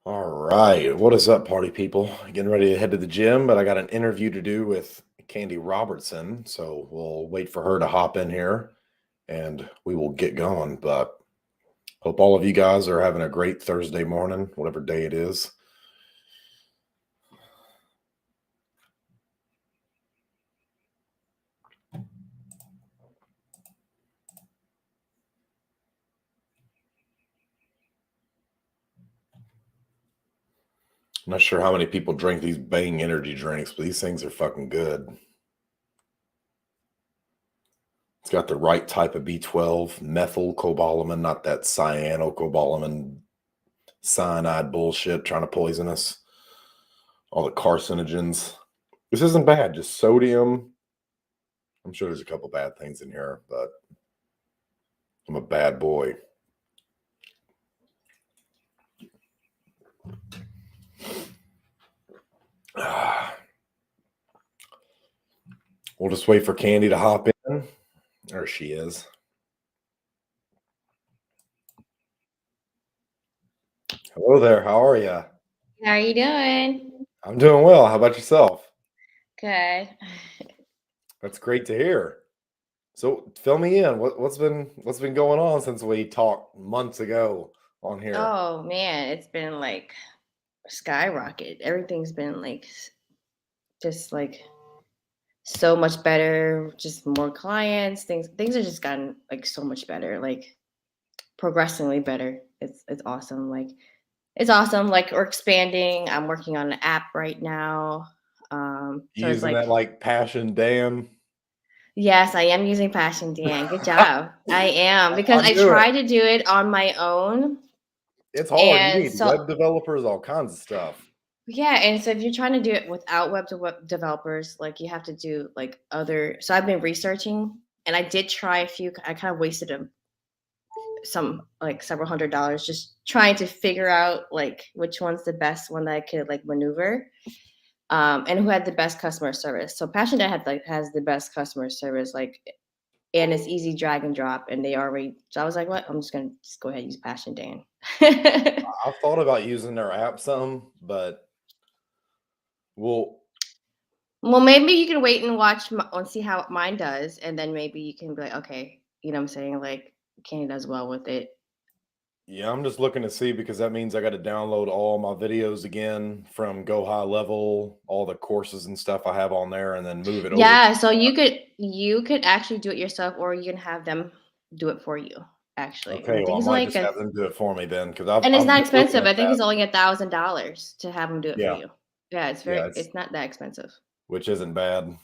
All right. What is up, party people? Getting ready to head to the gym, but I got an interview to do with Kandy Robertson. So we'll wait for her to hop in here and we will get going. But hope all of you guys are having a great Thursday morning, whatever day it is. I'm not sure how many people drink these Bang energy drinks, but these things are fucking good. It's got the right type of B12, methylcobalamin, not that cyanocobalamin cyanide bullshit trying to poison us. All the carcinogens. This isn't bad, just sodium. I'm sure there's a couple bad things in here, but I'm a bad boy. We'll just wait for Kandy to hop in. There she is. Hello there. How are you? How are you doing? I'm doing well. How about yourself? Good. That's great to hear. So fill me in. What's been going on since we talked months ago on here? Oh man, it's been like skyrocket. Everything's been just like so much better, just more clients, things are just gotten like so much better, like progressively better. It's awesome. It's awesome. Like we're expanding. I'm working on an app right now. So it's Using that like like passion, Dan. yes, I am using Passion Dan. Good job. I am because I I knew it. tried to do it on my own. It's hard. You And need so web developers, all kinds of stuff. yeah, and so if you're trying to do it without web developers, like you have to do like other. So I've been researching, and I did try a few. I kind of wasted some like several $100s just trying to figure out like which one's the best one that I could like maneuver, and who had the best customer service. So Passion Dad has the best customer service, like, and it's easy drag and drop, and they already. So I was like, what? I'm just gonna just go ahead and use Passion Dan. I've thought about using their app some, but well, Well, maybe you can wait and watch and see how mine does, and then maybe you can be like, okay, you know what I'm saying? Like, Kenny does well with it. yeah, I'm just looking to see because that means I got to download all my videos again from Go High Level, all the courses and stuff I have on there, and then move it over. Yeah, so you could actually do it yourself, or you can have them do it for you. Actually, and Okay, I well, think I it's might like just a, have them do it for me then, because I've and it's I've not been looking expensive. at I think that. it's only $1,000 to have them do it for Yeah, you. Yeah, yeah, it's it's not that expensive. which isn't bad.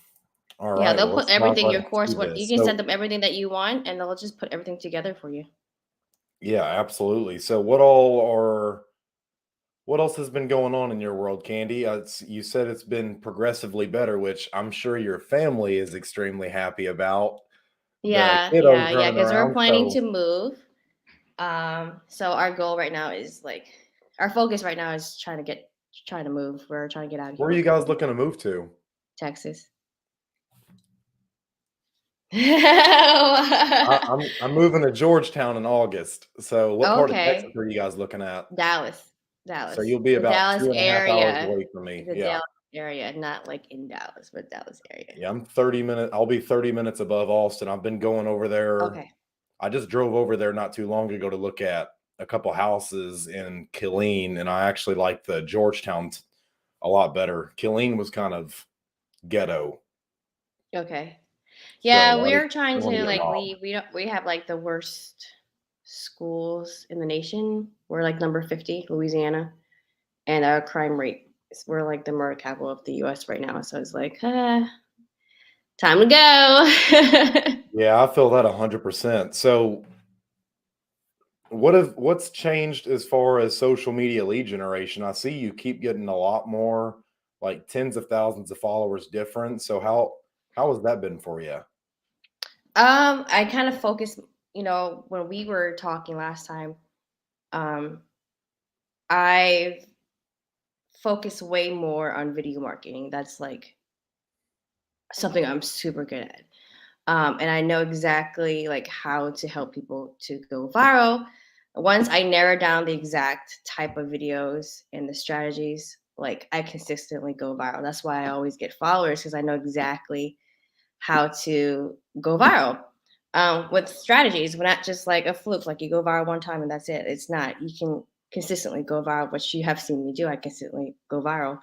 All Yeah, right, they'll well, put let's dive everything right your course. into What you this. can send So, them everything that you want, and they'll just put everything together for you. yeah, absolutely. So, what else has been going on in your world, Candy? You said it's been progressively better, which I'm sure your family is extremely happy about. The Yeah, kiddos yeah, yeah. running Because we're around, planning so to move. So our goal right now is like our focus right now is trying to move. We're trying to get out of where are here, you guys looking to move to? Texas. I'm moving to Georgetown in August. So, what part of Texas Okay, are you guys looking at? Dallas, So Dallas, you'll be the about Dallas 2.5 hours area, away from me. the Yeah. Dallas area, not like in Dallas, but Dallas area. Yeah, I'm 30 minutes. I'll be 30 minutes above Austin. I've been going over there. Okay. I just drove over there not too long ago to look at a couple houses in Killeen, and I actually like the Georgetown a lot better. Killeen was kind of ghetto. Okay. So Yeah, I we're didn't trying want to to get like robbed. we don't we have like the worst schools in the nation. We're like number 50, Louisiana, and our crime rate we're like the murder capital of the US right now. So it's like, time to go. Yeah, I feel that 100%. So what's changed as far as social media lead generation? I see you keep getting a lot more, like tens of thousands of followers different. So how has that been for you? I kind of focus, when we were talking last time, um, I focus way more on video marketing. That's like something I'm super good at. And I know exactly like how to help people to go viral. Once I narrow down the exact type of videos and the strategies, like I consistently go viral. That's why I always get followers because I know exactly how to go viral. With strategies, we're not just like a fluke, like you go viral one time and that's it. It's not. You can consistently go viral, which you have seen me do. I consistently go viral.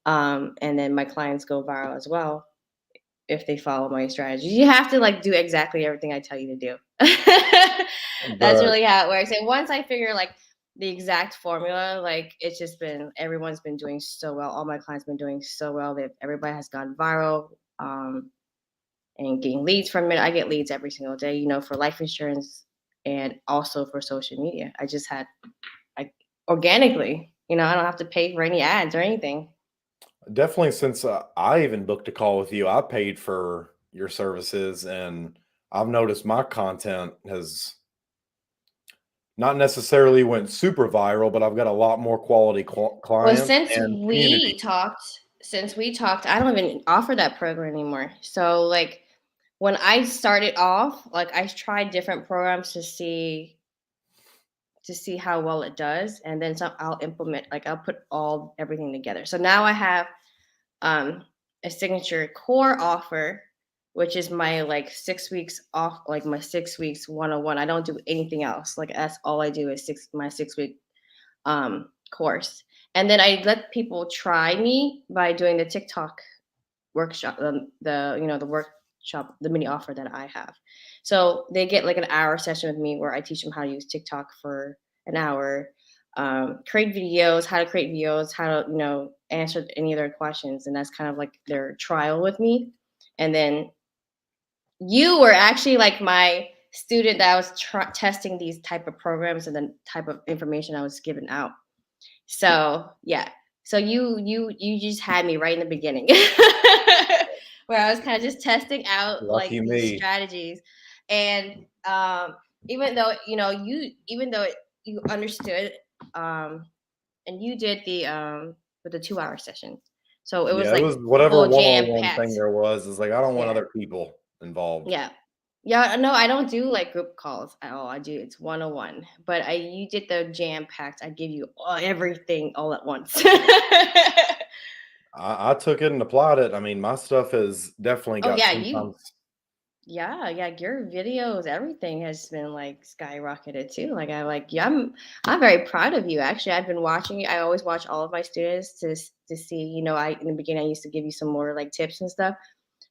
And then my clients go viral as well if they follow my strategies. You have to like do exactly everything I tell you to do. That's But really how it works. And once I figure like the exact formula, like it's just been everyone's been doing so well. All my clients been doing so well. That everybody has gone viral. And getting leads from it. I get leads every single day, for life insurance and also for social media. I just had like organically, I don't have to pay for any ads or anything. definitely, since I even booked a call with you, I paid for your services, and I've noticed my content has not necessarily went super viral, but I've got a lot more quality Well, clients and community. since we talked, I don't even offer that program anymore. So like when I started off, like I tried different programs to see how well it does, and then some I'll implement, like I'll put everything together. So now I have um, a signature core offer, which is my like 6 weeks off, like my 6 weeks 101. I don't do anything else. Like that's all I do is my 6 week course. And then I let people try me by doing the TikTok workshop, the workshop, the mini offer that I have. So they get like an hour session with me where I teach them how to use TikTok for an hour, create videos, how to create videos, how to answer any of their questions, and that's kind of like their trial with me. And then you were actually like my student that I was testing these type of programs and the type of information I was giving out. So yeah. So you just had me right in the beginning. Where I was kind of just testing out Lucky like these me. strategies. And even though, even though you understood, um and you did the with the 2 hour session. So it was Yeah, it like was whatever full jam one-on-one thing packed. there was. Is like I don't want Yeah. other people involved. Yeah. Yeah, no, I don't do like group calls at all. I do it's 101. But you did the jam packed. I give you everything all at once. I took it and applied it. I mean, my stuff has definitely Oh got yeah, 10 times. yeah, your videos, everything has been like skyrocketed too. Like yeah, I'm very proud of you. Actually, I've been watching you. I always watch all of my students to see, I in the beginning I used to give you some more like tips and stuff.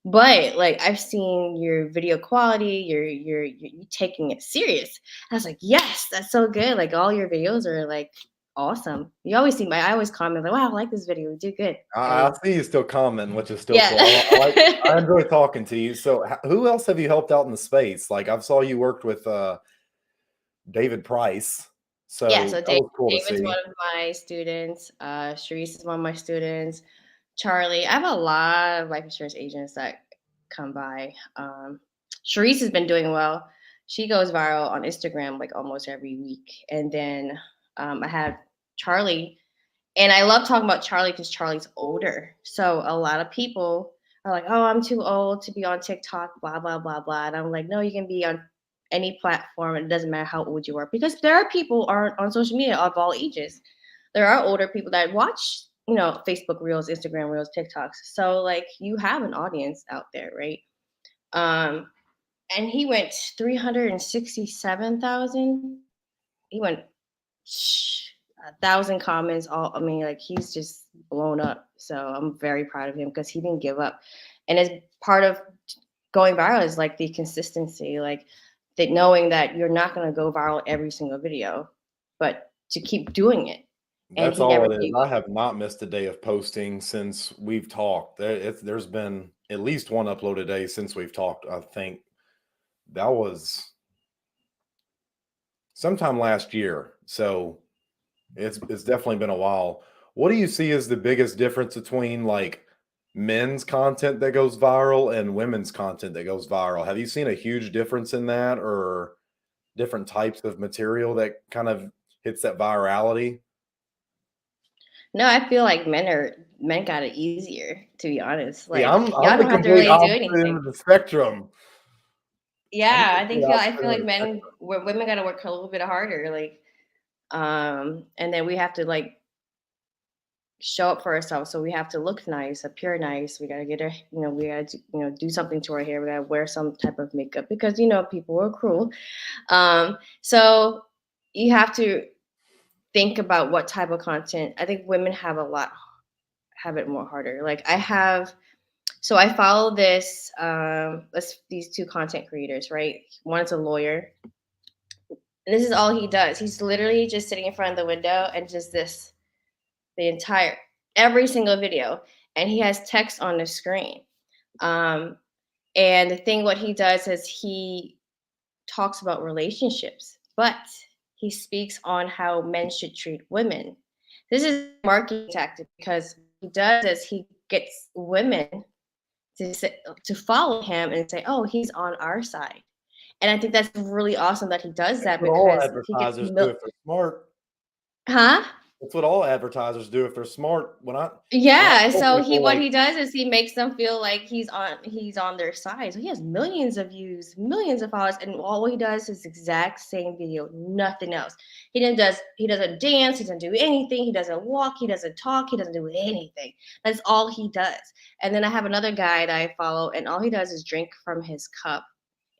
But like I've seen your video quality, you taking it serious. I was like, yes, that's so good. Like all your videos are like awesome. You always see I always comment like, wow, I like this video. You do good. I And see you still commenting, which is still yeah. cool. I enjoy talking to you. So, who else have you helped out in the space? Like, I saw you worked with David Price, Yeah, so so that was cool to David's see. one of my students. Sharice is one of my students. Charlie, I have a lot of life insurance agents that come by. Sharice has been doing well. She goes viral on Instagram like almost every week. And then I have Charlie, and I love talking about Charlie because Charlie's older. So a lot of people are like, "Oh, I'm too old to be on TikTok." Blah blah blah blah. And I'm like, "No, you can be on any platform. And it doesn't matter how old you are because there are people are on social media of all ages. There are older people that watch, Facebook Reels, Instagram Reels, TikToks. So like, you have an audience out there, right?" Um, and he went 367,000. He went 1,000 comments. All I mean, like he's just blown up. So I'm very proud of him because he didn't give up. And as part of going viral is like the consistency, like that knowing that you're not going to go viral every single video, but to keep doing it. And That's he never all it is. gave I up. have not missed a day of posting since we've talked. There's been at least one upload a day since we've talked. I think that was sometime last year. So it's definitely been a while. What do you see as the biggest difference between like men's content that goes viral and women's content that goes viral? Have you seen a huge difference in that or different types of material that kind of hits that virality? No, I feel like men got it easier, to be honest. See, Like I'm y'all the don't have to complete really do opposite end anything. of the spectrum. Yeah, gonna I say think the I feel opposite like of the women got to work a little bit harder, like, and then we have to like show up for ourselves. So we have to look nice, appear nice. We gotta get our, we gotta do something to our hair. We gotta wear some type of makeup because people are cruel. So you have to think about what type of content. I think women have it more harder. Like so I follow these two content creators, right? One is a lawyer, and this is all he does. He's literally just sitting in front of the window and just the entire every single video, and he has text on the screen. Um, and the thing, what he does is he talks about relationships, but he speaks on how men should treat women. This is a marketing tactic because what he does is he gets women to follow him and say, "Oh, he's on our side." And I think that's really awesome that he does That's that what all because he gets advertisers do if they're smart. huh? That's what all advertisers do if they're smart. When I Yeah, tell so people what like he does is he makes them feel like he's on their side. So he has millions of views, millions of followers, and all he does is exact same video, nothing else. He doesn't dance, he doesn't do anything, he doesn't walk, he doesn't talk, he doesn't do anything. That's all he does. And then I have another guy that I follow, and all he does is drink from his cup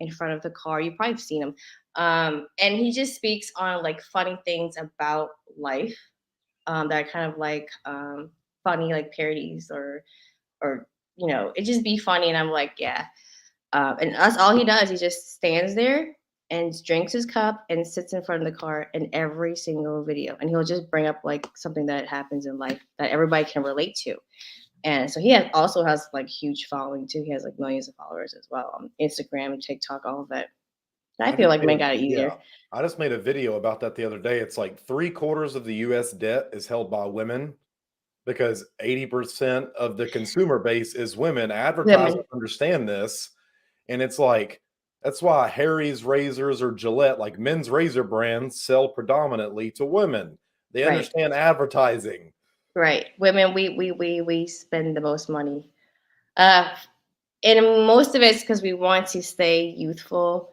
in front of the car. You've probably seen him. And he just speaks on like funny things about life that are kind of like funny, like parodies or it just be funny. And I'm like, yeah. And that's all he does. He just stands there and drinks his cup and sits in front of the car in every single video. And he'll just bring up like something that happens in life that everybody can relate to. And so also has like huge following too. He has like millions of followers as well on Instagram, TikTok, all of that. I I feel just like made men a got it yeah, easier. I just made a video about that the other day. It's like 3/4 of the US debt is held by women because 80% of the consumer base is women. Advertisers Women, understand this, and it's like that's why Harry's razors or Gillette, like men's razor brands, sell predominantly to women. They right, understand advertising. right. Women, we spend the most money. Uh, and most of it's because we want to stay youthful.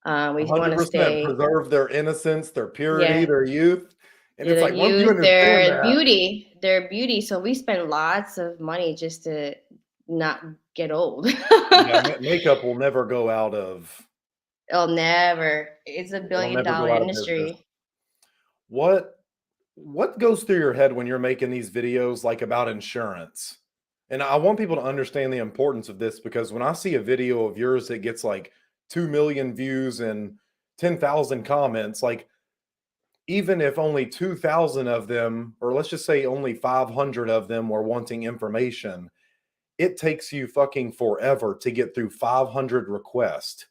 We want to 100% stay, preserve their innocence, their purity, yeah, their youth. And yeah, it's their like once you youth, understand that, their beauty. So we spend lots of money just to not get old. yeah, makeup will never go out of It'll never. It's a it'll billion never dollar go out of business. industry. What what goes through your head when you're making these videos like about insurance? And I want people to understand the importance of this because when I see a video of yours that gets like 2 million views and 10,000 comments, like even if only 2,000 of them, or let's just say only 500 of them were wanting information, it takes you fucking forever to get through 500 requests.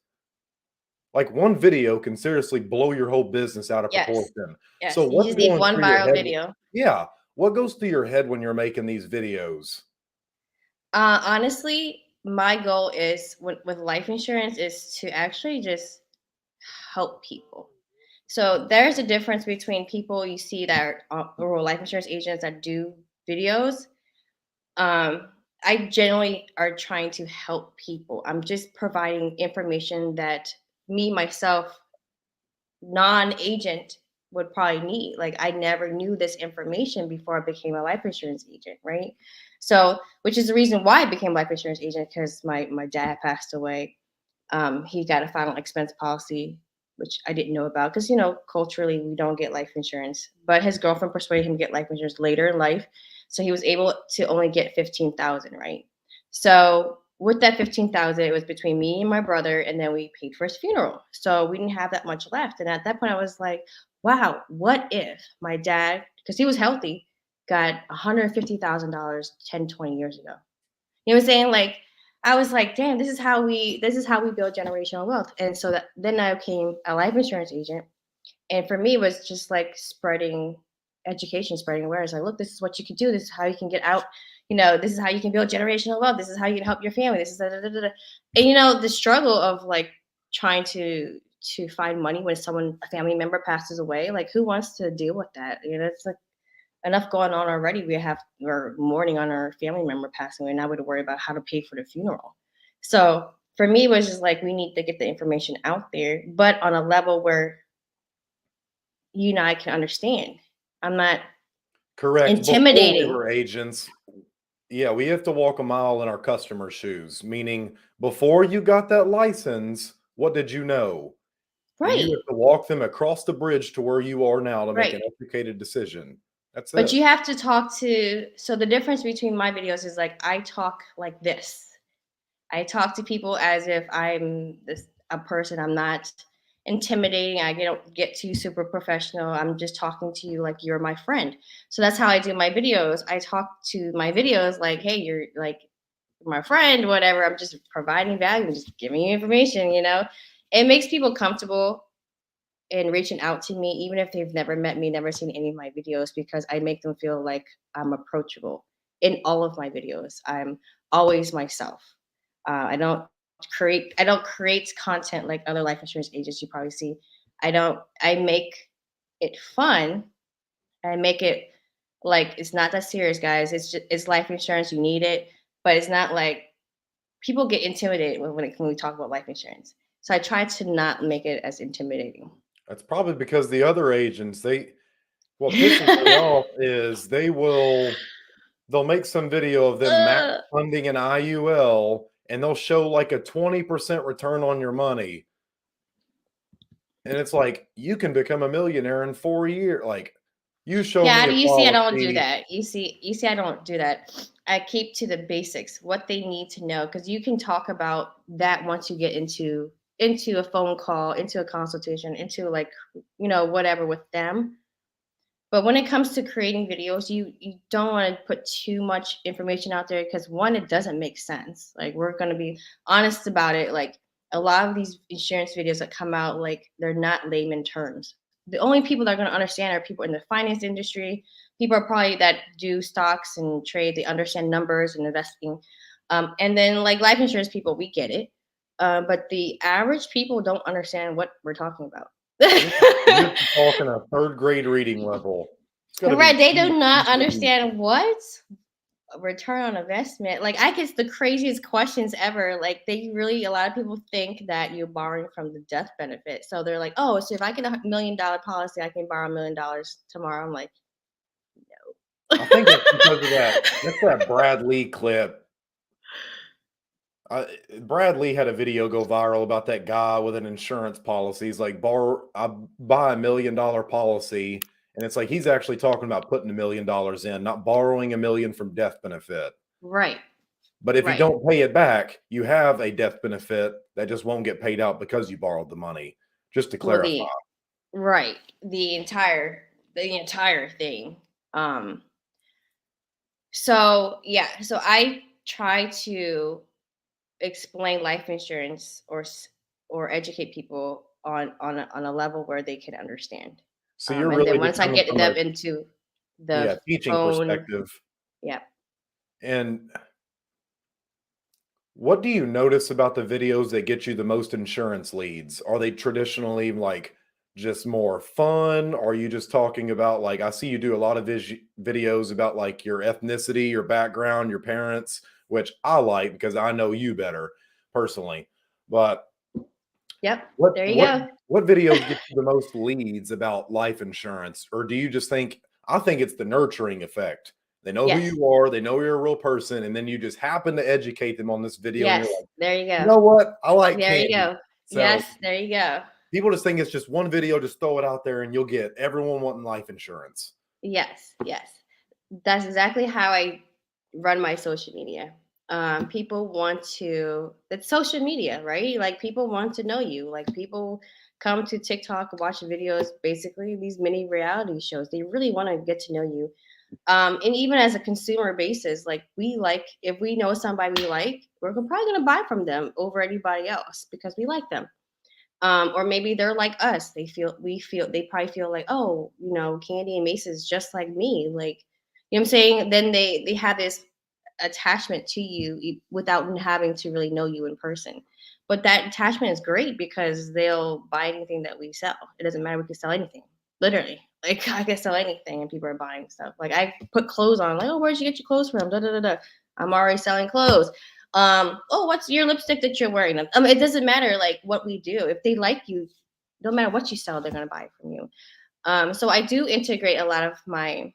Like one video can seriously blow your whole business out of Yes, proportion. So yes. You what's just need going one through your viral head? video. Yeah. What goes through your head when you're making these videos? Honestly, my goal is with life insurance is to actually just help people. So there's a difference between people you see that are life insurance agents that do videos. Um, I generally are trying to help people. I'm just providing information that me myself, non-agent, would probably need. Like I never knew this information before I became a life insurance agent, right? So, which is the reason why I became a life insurance agent because my dad passed away. He got a final expense policy, which I didn't know about because culturally we don't get life insurance. But his girlfriend persuaded him to get life insurance later in life, so he was able to only get 15,000, right? So with that 15,000, it was between me and my brother, and then we paid for his funeral. So we didn't have that much left. And at that point, I was like, wow, what if my dad, because he was healthy, got $150,000 10, 20 years ago? You know what I'm saying? Like I was like, damn, this is how we build generational wealth. And so then I became a life insurance agent. And for me, it was just like spreading education, spreading awareness. Like, look, this is what you can do. This is how you can get out. This is how you can build generational wealth. This is how you can help your family. This is da, da, da, da, da. And the struggle of like trying to find money when a family member passes away. Like, who wants to deal with that? It's like enough going on already. We're mourning on our family member passing away, and now we have to worry about how to pay for the funeral. So for me, it was just like we need to get the information out there, but on a level where you and I can understand. I'm not Correct. Before we intimidating. were agents, yeah, we have to walk a mile in our customer's shoes, meaning before you got that license, what did you know? And you Right, have to walk them across the bridge to where you are now to make an right. educated decision. That's But it. you have to talk to, so the difference between my videos is like I talk like this. I talk to people as if I'm this a person. I'm not intimidating. I don't get too super professional. I'm just talking to you like you're my friend. So that's how I do my videos. I talk to my videos like, hey, you're like my friend, whatever. I'm just providing value, just giving you information, you know? It makes people comfortable in reaching out to me, even if they've never met me, never seen any of my videos, because I make them feel like I'm approachable in all of my videos. I'm always myself. I don't create content like other life insurance agents you probably see. I make it fun. I make it like it's not that serious, guys. It's life insurance. You need it, but it's not like people get intimidated when we talk about life insurance. So I try to not make it as intimidating. That's probably because the other agents, what pisses me off is they'll make some video of them max Ugh. funding an IUL and they'll show like a 20% return on your money. And it's like, you can become a millionaire in 4 years. Like, you show me Yeah, a you see, I don't do policy. that. You see, I don't do that. I keep to the basics, what they need to know, because you can talk about that once you get into a phone call, into a consultation, into like whatever with them. But when it comes to creating videos, you don't want to put too much information out there because one, it doesn't make sense. Like we're gonna be honest about it. Like a lot of these insurance videos that come out, like they're not layman terms. The only people that are gonna understand are people in the finance industry. People are probably that do stocks and trade. They understand numbers and investing. And then like life insurance people, we get it. But the average people don't understand what we're talking about. You're talking a third grade reading level. It's got to Right, be they do not easy. understand what return on investment. Like I guess the craziest questions ever. Like they really, a lot of people think that you're borrowing from the death benefit. So they're like, oh, so if I get $1 million policy, I can borrow $1 million tomorrow. I'm like, I think it's because of that. That's that Brad Lee clip. Brad Lee had a video go viral about that guy with an insurance policy. He's like, I buy $1 million policy. And it's like he's actually talking about putting $1 million in, not borrowing 1 million from death benefit. right, But if you right. don't pay it back, you have a death benefit that just won't get paid out because you borrowed the money. Just to Well, clarify. the entire thing. Um, so I try to explain life insurance or educate people on a level where they can understand. So you're And really then just once I coming get from a them into the teaching phone, perspective. yeah. And what do you notice about the videos that get you the most insurance leads? Are they traditionally like just more fun? Or are you just talking about like I see you do a lot of videos about like your ethnicity, your background, your parents, which I like because I know you better personally. But Yep. what There you what go. what videos get you the most leads about life insurance? Or do you just think I think it's the nurturing effect. They know who Yes. you are, they know you're a real person, and then you just happen to educate them on this video and you're Yes. like, There you "You go. know what? I like There you candy." go. So, Yes. There you go. people just think it's just one video, just throw it out there and you'll get everyone wanting life insurance. Yes. Yes. That's exactly how I run my social media. People want to, it's social media, right? Like people want to know you. Like people come to TikTok, watch videos, basically these mini reality shows. They really want to get to know you. And even as a consumer basis, like if we know somebody we like, we're probably going to buy from them over anybody else because we like them. Or maybe they're like us. They probably feel like, oh, Candy and Mace is just like me. Like, you know what I'm saying? Then they have this attachment to you without having to really know you in person. But that attachment is great because they'll buy anything that we sell. It doesn't matter. We can sell anything, literally. Like I can sell anything, and people are buying stuff. Like I put clothes on. Like, oh, where'd you get your clothes from? Da da da da. I'm already selling clothes. Oh, what's your lipstick that you're wearing? I mean, it doesn't matter like what we do. If they like you, no matter what you sell, they're gonna buy it from you. So I do integrate a lot of my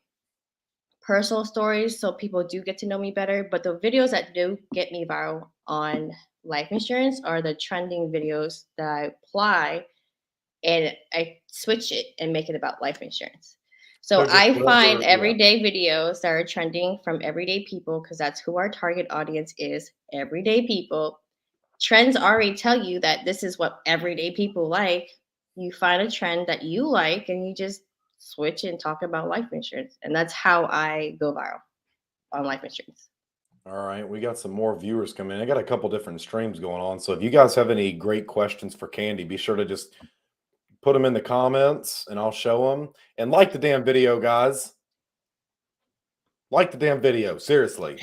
personal stories so people do get to know me better. But the videos that do get me viral on life insurance are the trending videos that I apply and I switch it and make it about life insurance. So So just I find whatever, yeah. everyday videos that are trending from everyday people because that's who our target audience is, everyday people. Trends already tell you that this is what everyday people like. You find a trend that you like and you just switch and talk about life insurance. And that's how I go viral on life insurance. All right, we got some more viewers coming in. I got a couple different streams going on. So if you guys have any great questions for Kandy, be sure to just put them in the comments and I'll show them. And like the damn video, guys. Like the damn video, seriously.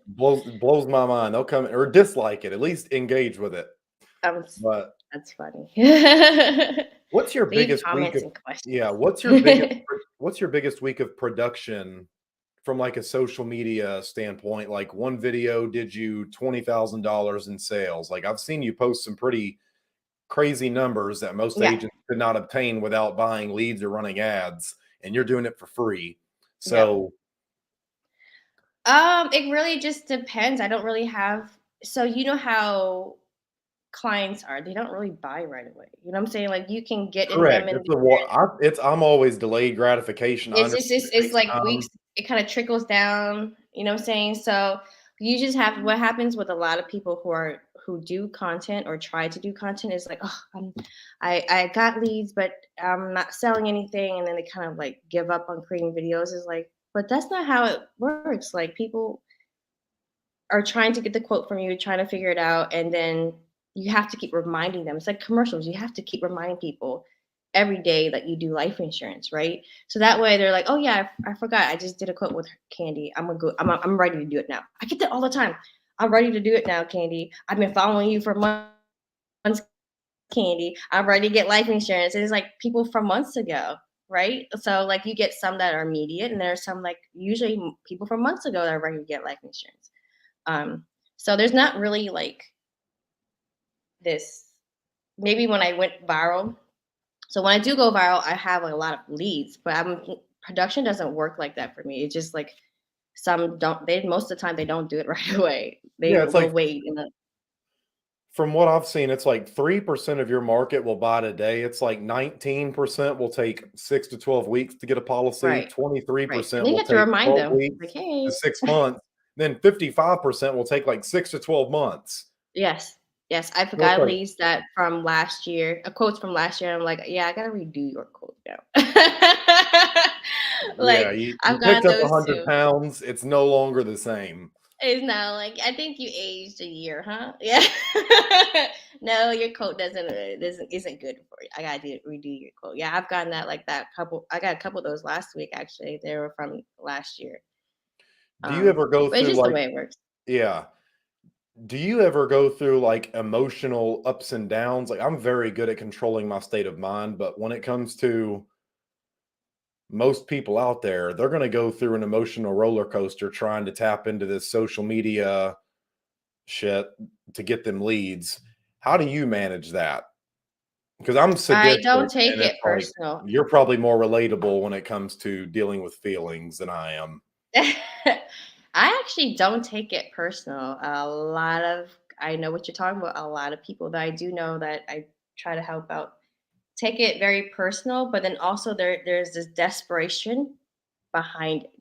Blows my mind. They'll come or dislike it. At least engage with it. Um, But that's funny. what's your Leave biggest week comments of and questions. yeah, what's your biggest week of production from like a social media standpoint? Like one video did you $20,000 in sales. Like I've seen you post some pretty crazy numbers that most Yeah, agents could not obtain without buying leads or running ads, and you're doing it for free. yeah. So It really just depends. I don't really have so you know how clients are. They don't really buy right away. You know what I'm saying? Like you can get in them correct. and I'm always delayed gratification. I understand it it's takes like time. weeks. It kind of trickles down. You know what I'm saying? So you just have what happens with a lot of people who do content or try to do content is like, oh, I got leads, but I'm not selling anything, and then they kind of like give up on creating videos. Is like, but that's not how it works. Like people are trying to get the quote from you, trying to figure it out, and then you have to keep reminding them. It's like commercials. You have to keep reminding people every day that you do life insurance, right? So that way they're like, oh yeah, I forgot. I just did a quote with Candy. I'm gonna go. I'm ready to do it now. I get that all the time. I'm ready to do it now, Candy. I've been following you for months, Candy. I'm ready to get life insurance. And it's like people from months ago, right? So like you get some that are immediate, and there's some like usually people from months ago that are ready to get life insurance. So there's not really like this. Maybe when I went viral. So when I do go viral, I have like, a lot of leads, but production doesn't work like that for me. It's just like some don't. They most of the time they don't do it right away. Yeah, it's They'll like wait. from what I've seen, it's like 3% of your market will buy today. It's like 19% will take 6 to 12 weeks to get a policy, Right, right. And 23% then you will have to take remind 12 them, like, weeks to hey, 6 months, then 55% will take like 6 to 12 months. yes, yes. I So it's forgot like, leads that from last year, a quotes from last year. I'm like, yeah, I gotta redo your quote now. yeah, Like you I've got picked up those 100 too. pounds, it's no longer the same. It's not like I think you aged a year, huh? Yeah. No, your coat doesn't isn't good for you. I gotta redo your coat. Yeah, I've gotten that like that couple. I got a couple of those last week actually. They were from last year. Do you ever go But it's through just the like way it works. yeah. Do you ever go through like emotional ups and downs? Like I'm very good at controlling my state of mind, but when it comes to most people out there, they're going to go through an emotional roller coaster trying to tap into this social media shit to get them leads. How do you manage that? Because I'm I sadistic don't take and it's it like personal. you're probably more relatable when it comes to dealing with feelings than I am. I actually don't take it personal. A lot of I know what you're talking about. A lot of people that I do know that I try to help out take it very personal, but then also there's this desperation behind it.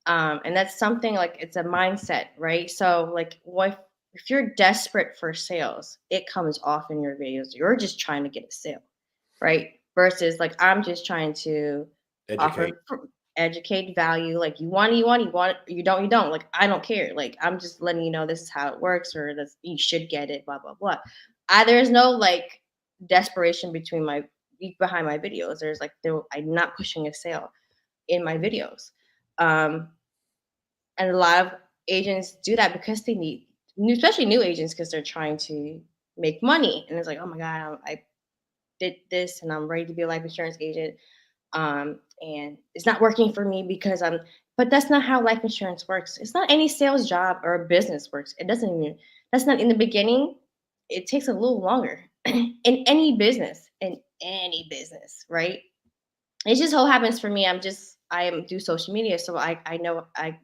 And that's something like it's a mindset, right? So like what if you're desperate for sales, it comes off in your videos. You're just trying to get a sale, right? Versus like I'm just trying to Educate. offer educate value. Like you don't. Like I don't care. Like I'm just letting you know this is how it works, or this you should get it. Blah blah blah. There's no like desperation behind my videos. I'm not pushing a sale in my videos. Um, and a lot of agents do that because they need especially new agents because they're trying to make money. And it's like, oh my God, I did this and I'm ready to be a life insurance agent. And it's not working for me because But that's not how life insurance works. It's not any sales job or business works. It doesn't even, that's not in the beginning. It takes a little longer in any business, right? It just so happens for me. I am do social media. So I know I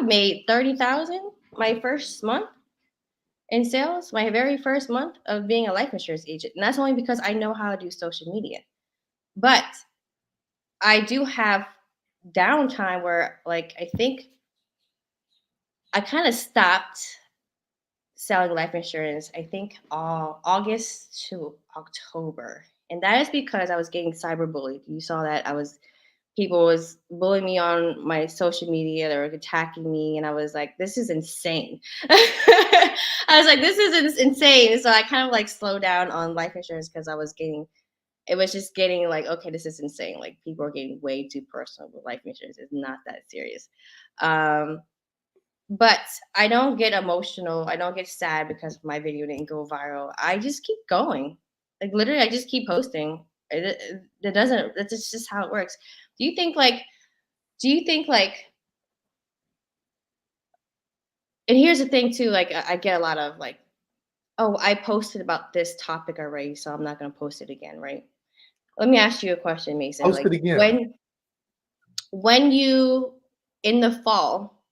made 30,000 my first month in sales, my very first month of being a life insurance agent. And that's only because I know how to do social media. But I do have downtime where, like, I think I kind of stopped selling life insurance, I think August to October. And that is because I was getting cyberbullied. You saw that people was bullying me on my social media. They were attacking me, and I was like, "This is insane." I was like, "This is insane." So I kind of like slowed down on life insurance because it was just getting like, okay, this is insane. Like people are getting way too personal with life insurance. It's not that serious. Um, but I don't get emotional. I don't get sad because my video didn't go viral. I just keep going. Like literally, I just keep posting. It doesn't. That's just how it works. Do you think like? Do you think like? And here's the thing too. Like I get a lot of like, oh, I posted about this topic already, so I'm not gonna post it again, right? Let me ask you a question, Mason. Post Like it again. when you in the fall,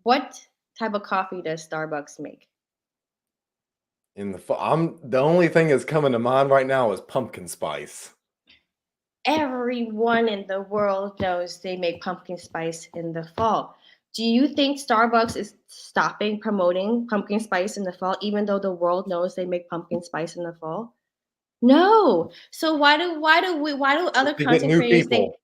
what type of coffee does Starbucks make? In the fall, the only thing that's coming to mind right now is pumpkin spice. Everyone in the world knows they make pumpkin spice in the fall. Do you think Starbucks is stopping promoting pumpkin spice in the fall, even though the world knows they make pumpkin spice in the fall? No. So why do other To get content new creators think people.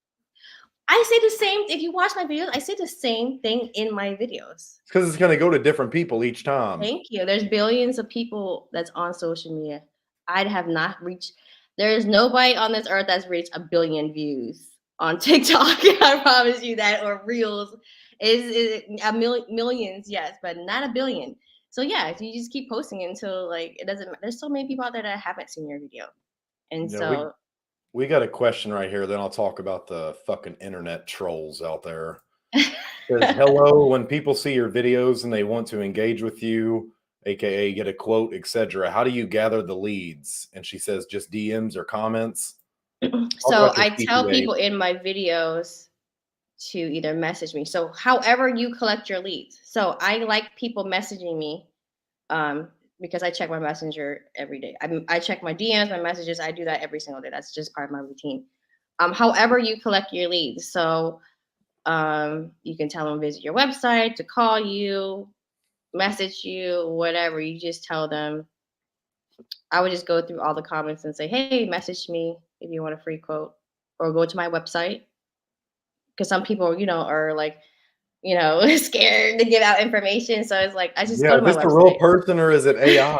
I say the same? If you watch my videos, I say the same thing in my videos. It's because it's going to go to different people each time. Thank you. There's billions of people that's on social media. I have not reached. There is nobody on this earth that's reached a billion views on TikTok. I promise you that, or Reels is a millions, yes, but not a billion. So yeah, you just keep posting until like it doesn't. There's so many people out there that haven't seen your video, and You know, we so we got a question right here. Then I'll talk about the fucking internet trolls out there. Says, hello, when people see your videos and they want to engage with you, aka get a quote, etc., how do you gather the leads? And she says, just DMs or comments. Talk so about your I tell CPA. people in my videos to either message me. So however you collect your leads. So I like people messaging me um, because I check my messenger every day. I check my DMs, my messages. I do that every single day. That's just part of my routine. However you collect your leads. So you can tell them visit your website, to call you, message you, whatever. You just tell them. I would just go through all the comments and say, hey, message me if you want a free quote, or go to my website. Because some people, are like, scared to give out information. So it's like I just Yeah, go to is my this a real website. person or is it AI?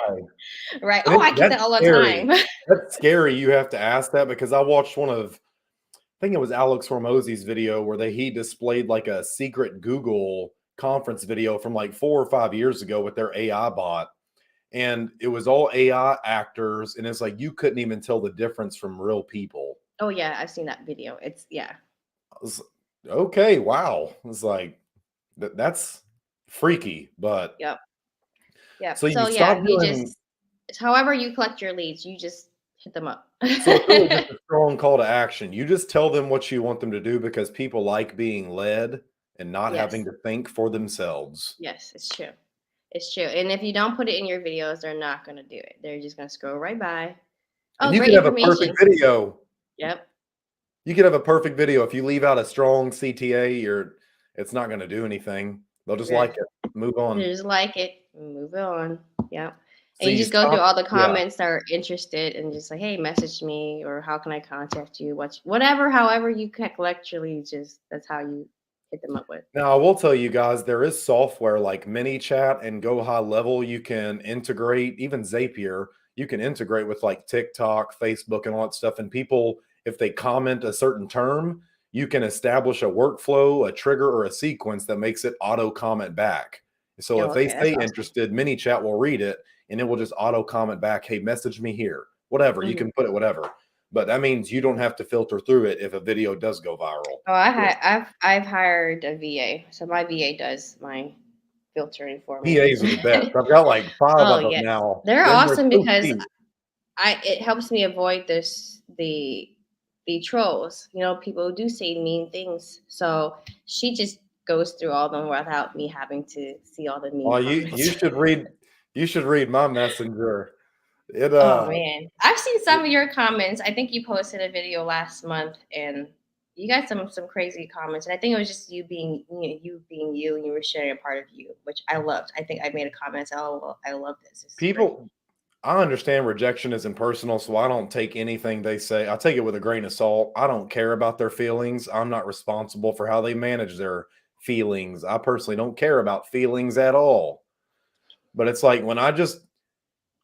Right. And Oh, I get that's that all the scary. time. That's scary. You have to ask that because I watched I think it was Alex Hormozzi's video where he displayed like a secret Google conference video from like 4 or 5 years ago with their AI bot. And it was all AI actors. And it's like you couldn't even tell the difference from real people. Oh yeah, I've seen that video. It's yeah. I was, okay, wow. It's like that's freaky. But Yep. Yep. so you So yeah, stop doing it's however you collect your leads, you just hit them up. so it's really just a strong call to action. You just tell them what you want them to do because people like being led and not having Yes. to think for themselves. Yes, it's true. It's true. And if you don't put it in your videos, they're not gonna do it. They're just gonna scroll right by. And Oh, you great could have a perfect information. video. Yep. You could have a perfect video. If you leave out a strong CTA, it's not going to do anything. They'll just Yeah. like it. Move on. Just like it. Move on. Yep. So And you you just go through stop. all the Yeah. comments that are interested and just like, hey, message me, or how can I contact you? Whatever, however you can collect your leads, that's how you hit them up with. Now, I will tell you guys, there is software like ManyChat and Go High Level. You can integrate, even Zapier, you can integrate with like TikTok, Facebook, and all that stuff. And people, if they comment a certain term, you can establish a workflow, a trigger, or a sequence that makes it auto comment back. So Oh, if they okay, that's say awesome. interested, ManyChat will read it and it will just auto comment back, hey, message me here, whatever. You Mhm. can put it whatever. but that means you don't have to filter through it if a video does go viral. Oh, I've hired a VA, so my VA does my filtering for me. PAs are the best. I've got like 5 Oh of them yes, now, they're and they're awesome so because cheap. it helps me avoid the trolls. You know, people who do say mean things. So she just goes through all of them without me having to see all the mean Oh, you comments. should read my messenger. It Oh man, I've seen some of your comments. I think you posted a video last month, and you got some crazy comments. And I think it was just you being being you, and you were sharing a part of you, which I loved. I think I made a comment. And said, "Oh, well, I love this. This is great." people I understand rejection isn't personal, so I don't take anything they say. I take it with a grain of salt. I don't care about their feelings. I'm not responsible for how they manage their feelings. I personally don't care about feelings at all. But it's like when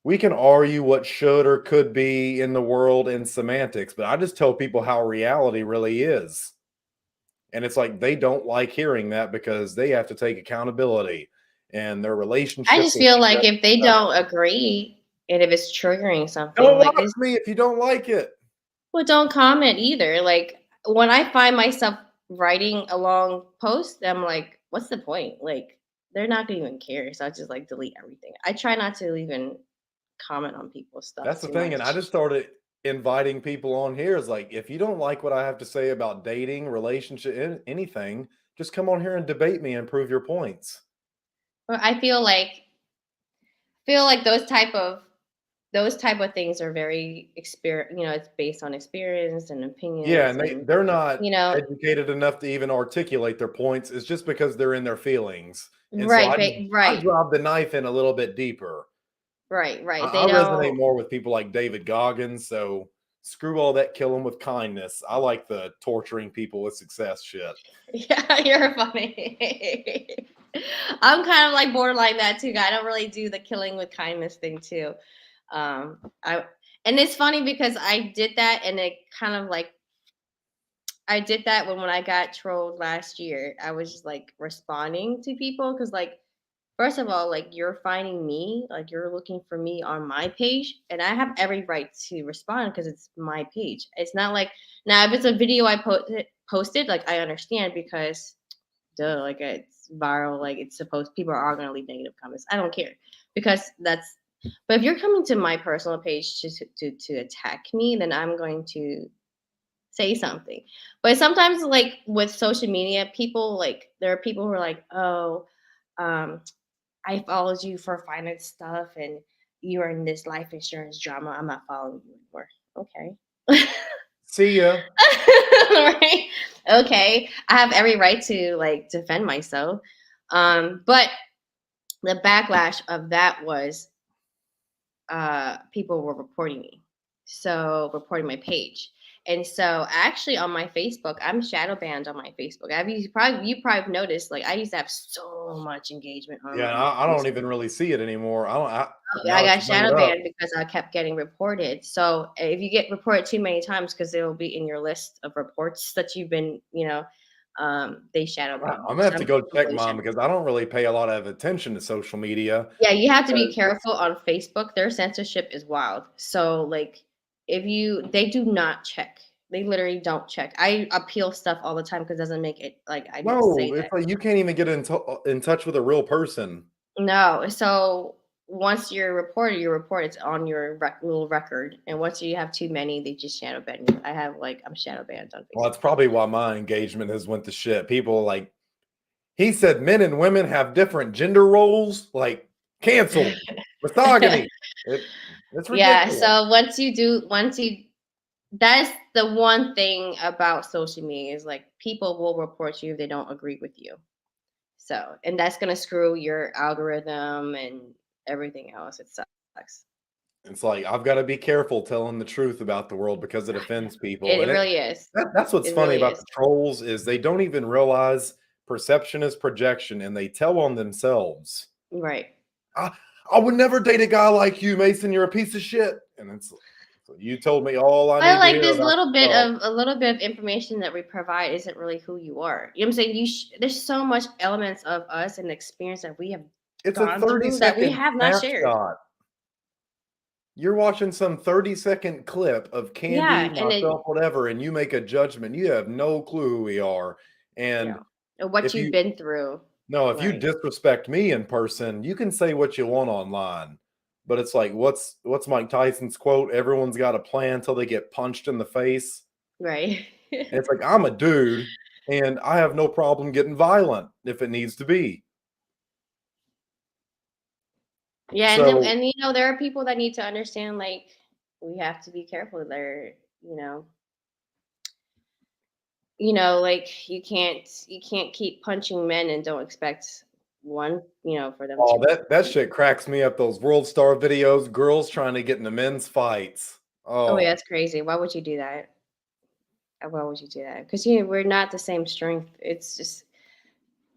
we can argue what should or could be in the world in semantics, but I just tell people how reality really is. And it's like they don't like hearing that because they have to take accountability and their I relationship just with feel me like doesn't if they affect don't agree, and if it's triggering something, don't like watch me if you don't like it. well, don't comment either. Like when I find myself writing a long post, I'm like, what's the point? Like they're not gonna even care. So I just like delete everything. I try not to even comment on people's stuff That's the too thing, and I much. just started inviting people on here. Is like, if you don't like what I have to say about dating, relationship, anything, just come on here and debate me and prove your points. But I feel like those type of things are very it's based on experience and Yeah, opinions and and they're not you know, educated enough to even articulate their points. It's just because they're in their feelings, and so right, I right, drive the knife in a little bit deeper. right. I They resonate don't. more with people like David Goggins. So screw all that kill 'em with kindness. I like the torturing people with success shit. Yeah, you're funny. I'm kind of like borderline that too. I don't really do the killing with kindness thing too. I and it's funny because I did that and it kind of like I did that when I got trolled last year. I was just like responding to people because like first of all, like you're finding me, like you're looking for me on my page, and I have every right to respond because it's my page. It's not like now if it's a video I posted, like I understand because duh, like it's viral, like it's supposed people are gonna leave negative comments. I don't care because that's. But if you're coming to my personal page to attack me, then I'm going to say something. But sometimes, like with social media, people like there are people who are like, oh, um, I followed you for finance stuff and you are in this life insurance drama. I'm not following you anymore. Okay. See ya. Right? Okay. I have every right to like defend myself. But the backlash of that was people were reporting me. So reporting my page. And so actually on my Facebook, I'm shadow banned on my Facebook. You probably noticed like I used to have so much engagement on Yeah, and my I don't Facebook. even really see it anymore. I don't. I Now that got you bring it shadow up, banned because I kept getting reported. So if you get reported too many times, because it will be in your list of reports that you've been, they shadow ban I'm you. gonna have Some to go check people mine shadow. because I don't really pay a lot of attention to social media. Yeah, you have to be Because careful on Facebook. Their censorship is wild. So like, they do not check. They literally don't check. I appeal stuff all the time because it doesn't make it like I didn't say no, it's that. like you can't even get in touch with a real person. No, so once you're reported, you're reported. It's on your little record, and once you have too many, they just shadow ban you. I'm shadow banned on Well, that's Facebook. probably why my engagement has went to shit. People like he said men and women have different gender roles, like canceled. Misogyny. It it's Yeah, ridiculous. so that's the one thing about social media is like people will report you if they don't agree with you. So, and that's gonna screw your algorithm and everything else. It sucks. It's like I've got to be careful telling the truth about the world because it offends people. It And really is. that's what's It funny really about is. the trolls is they don't even realize perception is projection and they tell on themselves. Right. I, I would never date a guy like you, Mason. You're a piece of shit. And it's so you told me all I I need to like hear this about little bit yourself. of a little bit of information that we provide isn't really who you are. You know what I'm saying? There's so much elements of us and experience that we have It's a gone 30 through that we second have not shared. snapshot. You're watching some 30-second clip of Yeah, Kandy, and then myself, whatever, and you make a judgment. You have no clue who we are. yeah, And or what if you've you been through. no, if you Right, disrespect me in person, you can say what you want online. But it's like, what's Mike Tyson's quote? Everyone's got a plan till they get punched in the face. right. And it's like, I'm a dude and I have no problem getting violent if it needs to be. Yeah, and then So and there are people that need to understand like we have to be careful there, you know. Like you can't keep punching men and don't expect one, for them oh, to that shit cracks me up. Those World Star videos, girls trying to get into men's fights. Oh yeah, Oh, that's crazy. Why would you do that? Why would you do that? Because we're not the same strength. It's just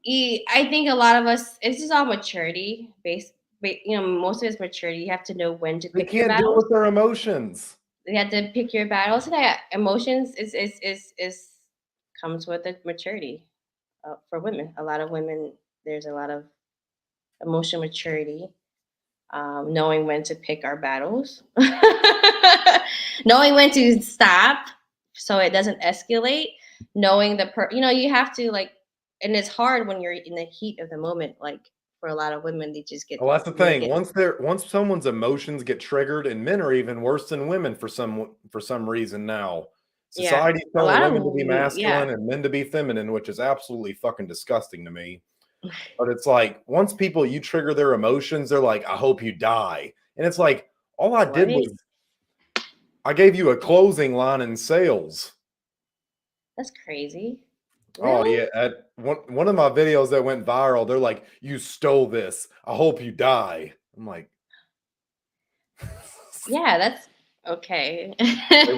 I think a lot of us. It's just all maturity based. Most of it's maturity. You have to know when to they pick your can't deal battles. with their emotions. You have to pick your battles. And that emotions is comes with the maturity for women. A lot of women. There's a lot of emotional maturity, knowing when to pick our battles, knowing when to stop so it doesn't escalate, knowing you have to like, and it's hard when you're in the heat of the moment. Like for a lot of women, they just get Well, that's the they thing. get Once someone's emotions get triggered, and men are even worse than women for some reason now. yeah, Society's a telling lot of women to be yeah, masculine and men to be feminine, which is absolutely fucking disgusting to me. But it's like once you trigger their emotions, they're like, "I hope you die," and it's like all I what? did was I gave you a closing line in sales. That's crazy. Oh Really? yeah, at one of my videos that went viral, they're like, "You stole this. I hope you die." I'm like, Yeah, that's okay. Like,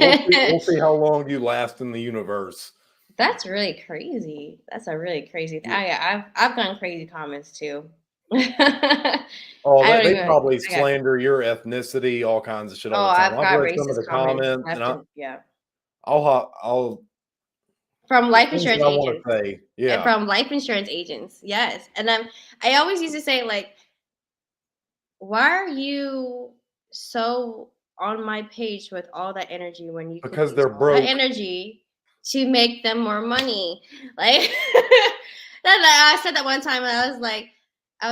we'll see how long you last in the universe. That's really crazy. That's a really crazy Yeah. I've gotten crazy comments too. I Oh, they don't they even probably I got slander your ethnicity, all kinds of shit all oh, the time. I've I've got read some of racist the comments comments, and left and yeah. I'll From there's life things that insurance I wanna agents. say. And Yeah, from life insurance agents. Yes. And I always used to say like, why are you so on my page with all that energy when you could because use they're all that broke. energy to make them more money? Like I said that one time and I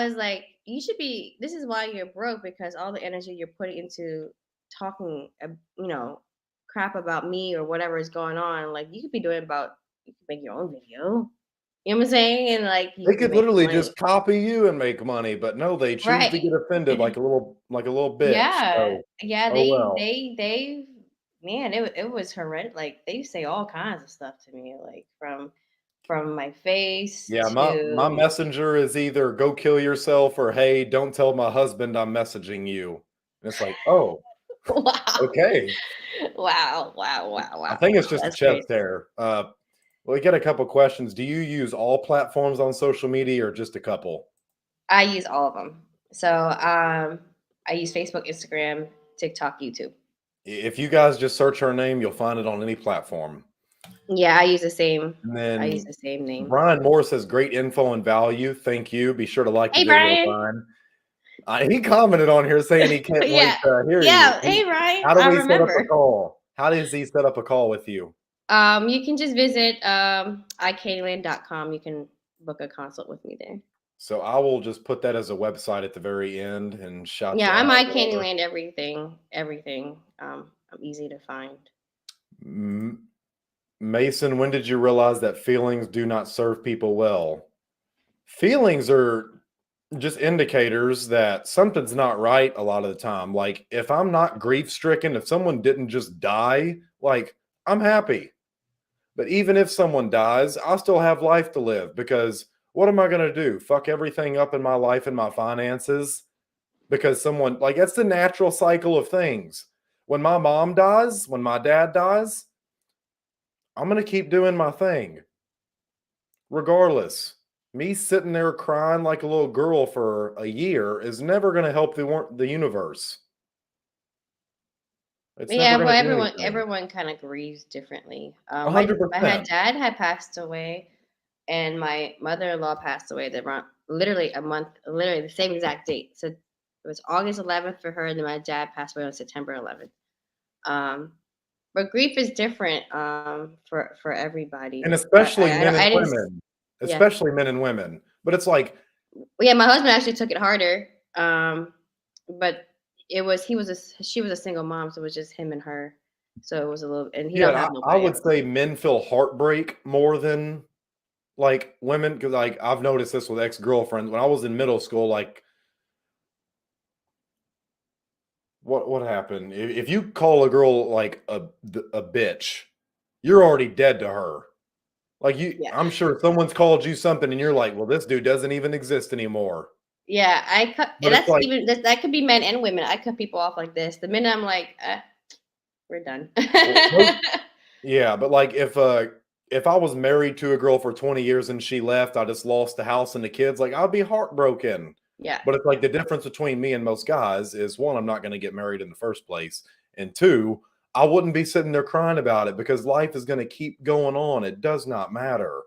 was like, you should be this is why you're broke because all the energy you're putting into talking crap about me or whatever is going on, like you could make your own video. You know what I'm saying? And like you They could be could making literally money. just copy you and make money, but no, they choose to Right. get offended like a little bitch. Yeah, So, yeah, oh well. man, it was horrendous. Like they say all kinds of stuff to me, like from my face Yeah, my to messenger is either "Go kill yourself" or "Hey, don't tell my husband I'm messaging you." And it's like, "Oh, wow, okay." wow, wow, wow, I wow, think it's wow. just a That's chest crazy. hair. Well, we got a couple questions. Do you use all platforms on social media or just a couple? I use all of them. So I use Facebook, Instagram, TikTok, YouTube. If you guys just search her name, you'll find it on any platform. Yeah, I use the same. And I use then the same name. Brian Moore says, "Great info and value. Thank you. Be sure to like the Hey, video, Brian. Brian." He commented on here saying he can't wait Yeah, to hear you. yeah. Hey, Brian. How do I we set up a remember. call? How does he set up a call with you? You can just visit icandyland.com. You can book a consult with me there. So I will just put that as a website at the very end and shout Yeah, you I'm out, whatever. iCandyland everything, everything. I'm easy to find. M- Mason, when did you realize that feelings do not serve people well? Feelings are just indicators that something's not right a lot of the time. Like if I'm not grief stricken, if someone didn't just die, like I'm happy. But even if someone dies, I still have life to live because what am I going to do? Fuck everything up in my life and my finances because someone, like, that's the natural cycle of things. When my mom dies, when my dad dies, I'm going to keep doing my thing regardless. Me sitting there crying like a little girl for a year is never going to help the universe. It's never Yeah, going well, to do everyone anything. everyone kind of grieves differently. A My hundred had percent. dad had passed away, and my mother-in-law passed away. They were literally a month, literally the same exact date. So It was August 11th for her, and then my dad passed away on September 11th. But grief is different for everybody. And especially men and I didn't. women, Yeah, especially men and women. But it's like, yeah. My husband actually took it harder. But he was she was a single mom, so it was just him and her. So it was a little, and he yeah, don't have I nobody would else. say men feel heartbreak more than like women, because like I've noticed this with ex-girlfriends. When I was in middle school, like what happened? If you call a girl like a bitch, you're already dead to her. Like Yeah. I'm sure someone's called you something and you're like, well, this dude doesn't even exist anymore. Yeah, I cut, But and it's that's like, even that could be men and women. I cut people off like this. The minute I'm like, we're done. well, yeah, but like if I was married to a girl for 20 years and she left, I just lost the house and the kids, like I'd be heartbroken. Yeah, But it's like the difference between me and most guys is one, I'm not going to get married in the first place. And two, I wouldn't be sitting there crying about it because life is going to keep going on. It does not matter.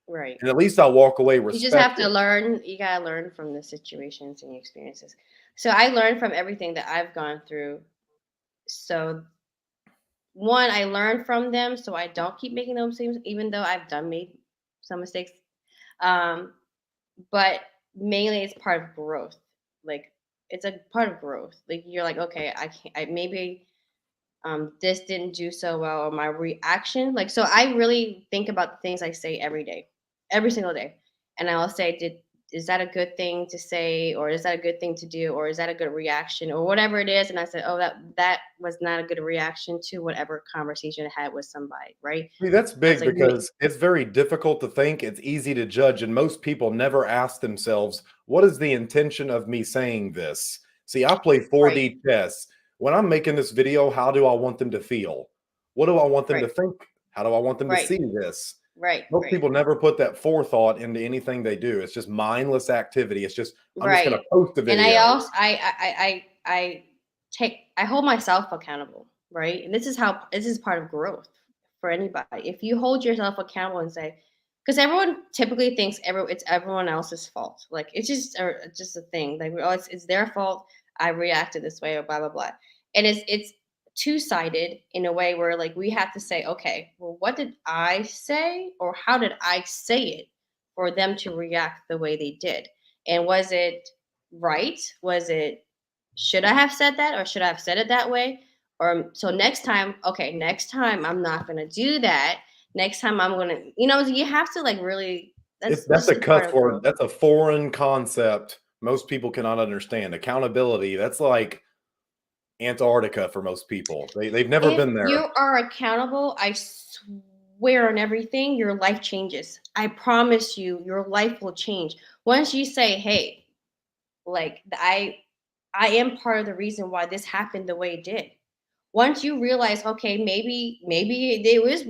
right. And at least I walk away You just have to respected. learn. You gotta learn from the situations and the experiences. So I learned from everything that I've gone through. So one, I learned from them, so I don't keep making those mistakes, even though I've done made some mistakes. Um, but mainly it's part of growth. Like it's a part of growth. Like you're like, okay, I can't. Maybe this didn't do so well, or my reaction. Like so, I really think about the things I say every day, every single day, and I'll say, is that a good thing to say, or is that a good thing to do, or is that a good reaction, or whatever it is. And I said, oh, that was not a good reaction to whatever conversation I had with somebody, right? See, that's I was big like, because it's very difficult to think. It's easy to judge. And most people never ask themselves, what is the intention of me saying this? See, I play right, 4D chess. When I'm making this video, how do I want them to feel? What do I want them to right, think? How do I want them to right, see this? right, Most right, people never put that forethought into anything they do. It's just mindless activity. It's just, I'm just going right. to post a And I video. also I hold myself accountable, right? And this is part of growth for anybody. If you hold yourself accountable and say, because everyone typically thinks it's everyone else's fault. Like it's just a thing. Like oh, it's their fault. I reacted this way or blah blah blah. And it's two sided in a way where like we have to say, okay, well, what did I say or how did I say it for them to react the way they did? And was it right? Was it should I have said that or should I have said it that way? Or so next time, okay, next time I'm not gonna do that. Next time I'm gonna, you have to like really. That's That's just a a part cuss of word. growth. That's a foreign concept. Most people cannot understand. Accountability, that's like Antarctica for most people. They've never If been there. you are accountable, I swear on everything, your life changes. I promise you, your life will change once you say, "Hey, like I am part of the reason why this happened the way it did." Once you realize, okay, maybe it was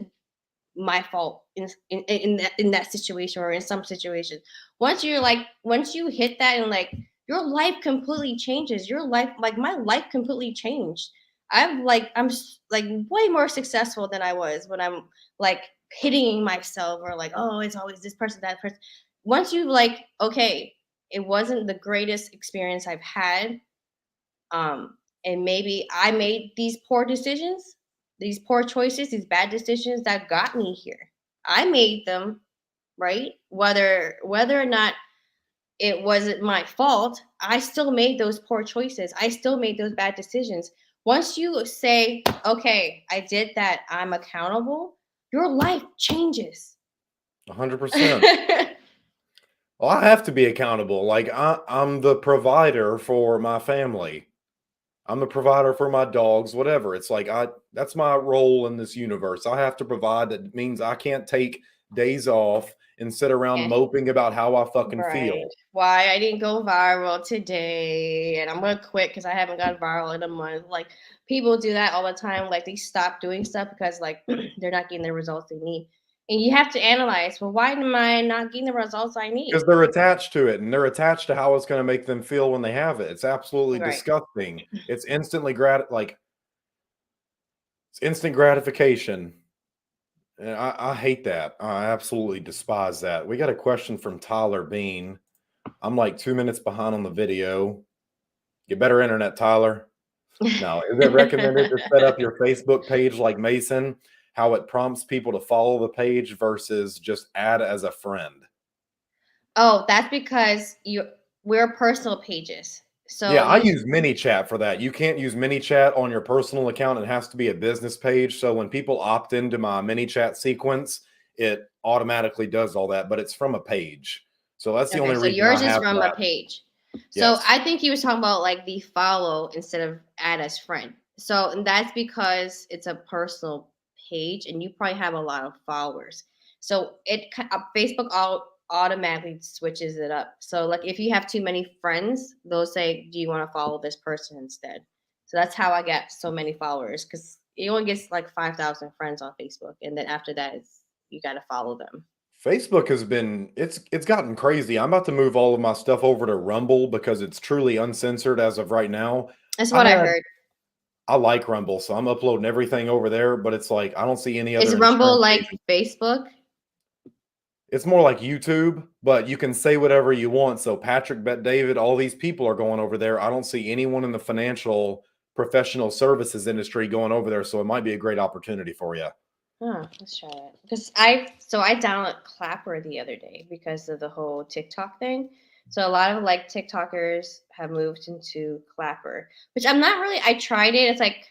my fault in that situation or in some situations. Once you hit that and like your life completely changes. Your life, like my life completely changed. I'm like way more successful than I was when I'm like pitying myself or like, oh, it's always this person, that person. Once you like, okay, it wasn't the greatest experience I've had, and maybe I made these poor decisions, these poor choices, these bad decisions that got me here. I made them, right? Whether or not it wasn't my fault, I still made those poor choices. I still made those bad decisions. Once you say, "Okay, I did that. I'm accountable," your life changes. 100%. Well, I have to be accountable. Like I'm the provider for my family. I'm the provider for my dogs, whatever. It's like that's my role in this universe. I have to provide. That means I can't take days off and sit around Yeah. moping about how I fucking Right. feel. Why I didn't go viral today, and I'm gonna quit because I haven't gone viral in a month. Like people do that all the time. Like they stop doing stuff because like they're not getting the results they need. And you have to analyze. Well, why am I not getting the results I Because need? they're attached to it and they're attached to how it's going to make them feel when they have it. It's absolutely Right. disgusting. It's it's instant gratification. And I hate that. I absolutely despise that. We got a question from Tyler Bean. I'm like 2 minutes behind on the video. Get better internet, Tyler. Now, is it recommended to set up your Facebook page like Mason, how it prompts people to follow the page versus just add as a friend? Oh, that's because we're personal pages. Yeah, So I you use ManyChat for that. You can't use ManyChat on your personal account. It has to be a business page. So when people opt into my ManyChat sequence, it automatically does all that, but it's from a page. So that's the okay, only so reason I yours is have from a that. page. So Yes. I think he was talking about like the follow instead of add as friend. So and that's because it's a personal page and you probably have a lot of followers. So Facebook automatically switches it up. So like if you have too many friends, they'll say, "Do you want to follow this person instead?" So that's how I get so many followers because it only gets like 5,000 friends on Facebook, and then after that, you got to follow them. Facebook has been it's gotten crazy. I'm about to move all of my stuff over to Rumble because it's truly uncensored as of right now. That's I what I had heard. I like Rumble, so I'm uploading everything over there, but it's like I don't see any Is other Rumble insurance like agent. Facebook? It's more like YouTube, but you can say whatever you want. So Patrick, Bet David, all these people are going over there. I don't see anyone in the financial professional services industry going over there, so it might be a great opportunity for you. Huh, let's try it. Because I downloaded Clapper the other day because of the whole TikTok thing. So a lot of like TikTokers have moved into Clapper, which I'm not really. I tried it. It's like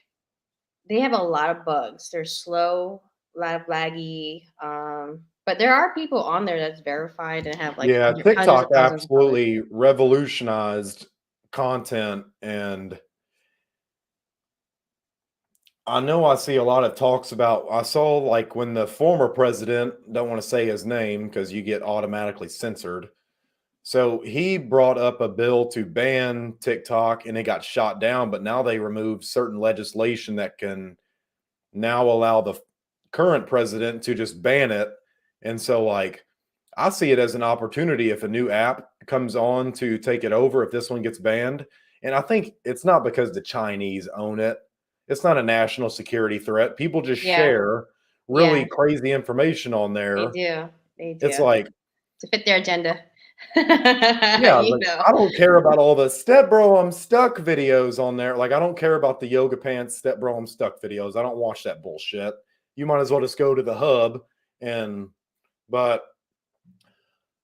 they have a lot of bugs. They're slow, a lot of laggy. But there are people on there that's verified and have like Yeah, hundreds TikTok of thousands of followers. absolutely revolutionized content, and I know I see a lot of talks about I saw like when the former president, don't want to say his name because you get automatically censored. So he brought up a bill to ban TikTok and it got shot down, but now they removed certain legislation that can now allow the current president to just ban it. And so like I see it as an opportunity if a new app comes on to take it over if this one gets banned. And I think it's not because the Chinese own it. It's not a national security threat. People just Yeah, share yeah, really crazy information on they there. do. They It's do like, to fit their agenda. yeah, You like know. I don't care about all the step bro, I'm stuck videos on there. Like I don't care about the yoga pants step bro, I'm stuck videos. I don't watch that bullshit. You might as well just go to the hub and but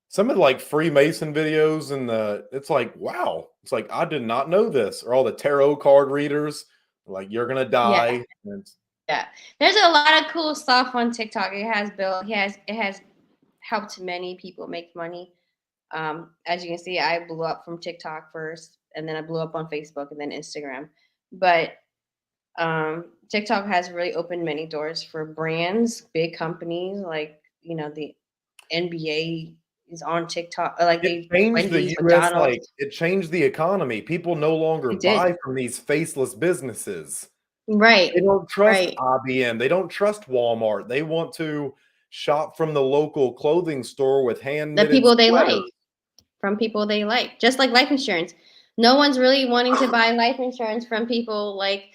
some of the like Freemason videos and it's like, wow. It's like I did not know this. Or all the tarot card readers, like you're gonna Yeah. die. And Yeah, there's a lot of cool stuff on TikTok. It has helped many people make money. As you can see, I blew up from TikTok first, and then I blew up on Facebook and then Instagram. But TikTok has really opened many doors for brands, big companies like the NBA is on TikTok, or like it they changed the Wendy's, US, like McDonald's. it changed the economy. People no longer It did. buy from these faceless businesses. Right, They don't trust right. IBM. They don't trust Walmart. They want to shop from the local clothing store with hand The knitted people they like. sweaters. From people they like, just like life insurance. No one's really wanting to buy life insurance from people like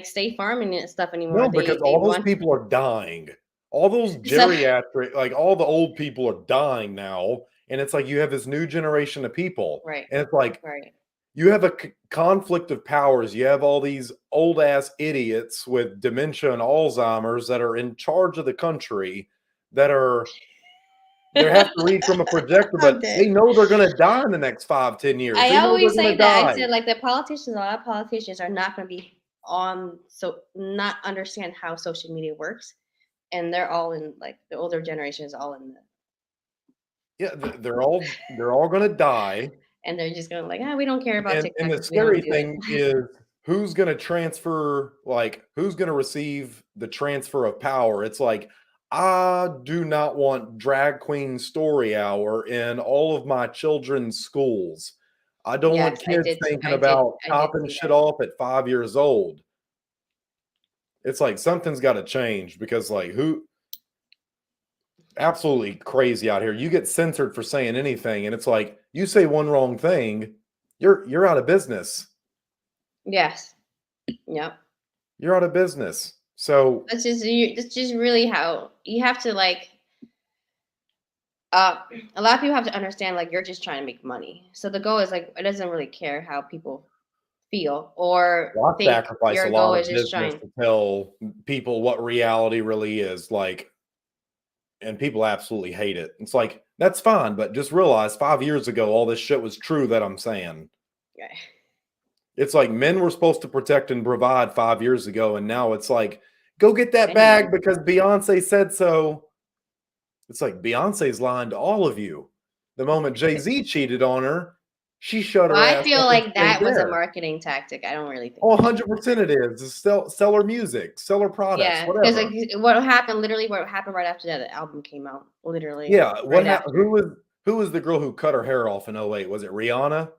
State Farm and stuff anymore. No, because They all those want people are dying. All those so geriatric, like all the old people are dying now. And it's like you have this new generation of people. right, And it's like right. you have a conflict of powers. You have all these old ass idiots with dementia and Alzheimer's that are in charge of the country that are they have to read from a projector, but I'm dead. they know they're going to die in the next 5, 10 years. I They know they're always going say to that. I die. said like the politicians, a lot of politicians are not going to be on, so not understand how social media works, and they're all in like the older generation is all in the, Yeah, they're all going to die. and they're just going to like, we don't care about And TikTok the because we don't scary do it. thing is who's going to transfer, like who's going to receive the transfer of power. It's like I do not want drag queen story hour in all of my children's schools. I don't want Yes, kids thinking I did, about I did topping see shit that. off at 5 years old. It's like something's got to change because like who absolutely crazy out here. You get censored for saying anything and it's like you say one wrong thing, you're out of business. Yes. Yep. You're out of business. So That's just really how you have to like. A lot of people have to understand like you're just trying to make money. So the goal is like it doesn't really care how people feel or Well, I think sacrifice a your lot goal of is just business trying. to tell people what reality really is like, and people absolutely hate it. It's like, that's fine, but just realize 5 years ago, all this shit was true that I'm saying. Yeah. It's like men were supposed to protect and provide 5 years ago, and now it's like, go get that Anyone. bag because Beyonce said so. It's like Beyonce's lying to all of you. The moment Jay-Z cheated on her, she shut Well, her I ass feel up and like stayed that was a there. marketing tactic. I don't really think Oh, that. 100% it is. To sell her music, sell her products, Yeah, because whatever. like what happened, literally, what happened right after that, the album came out, literally Yeah, what right happened? after. Who was the girl who cut her hair off in '08? Was it Rihanna?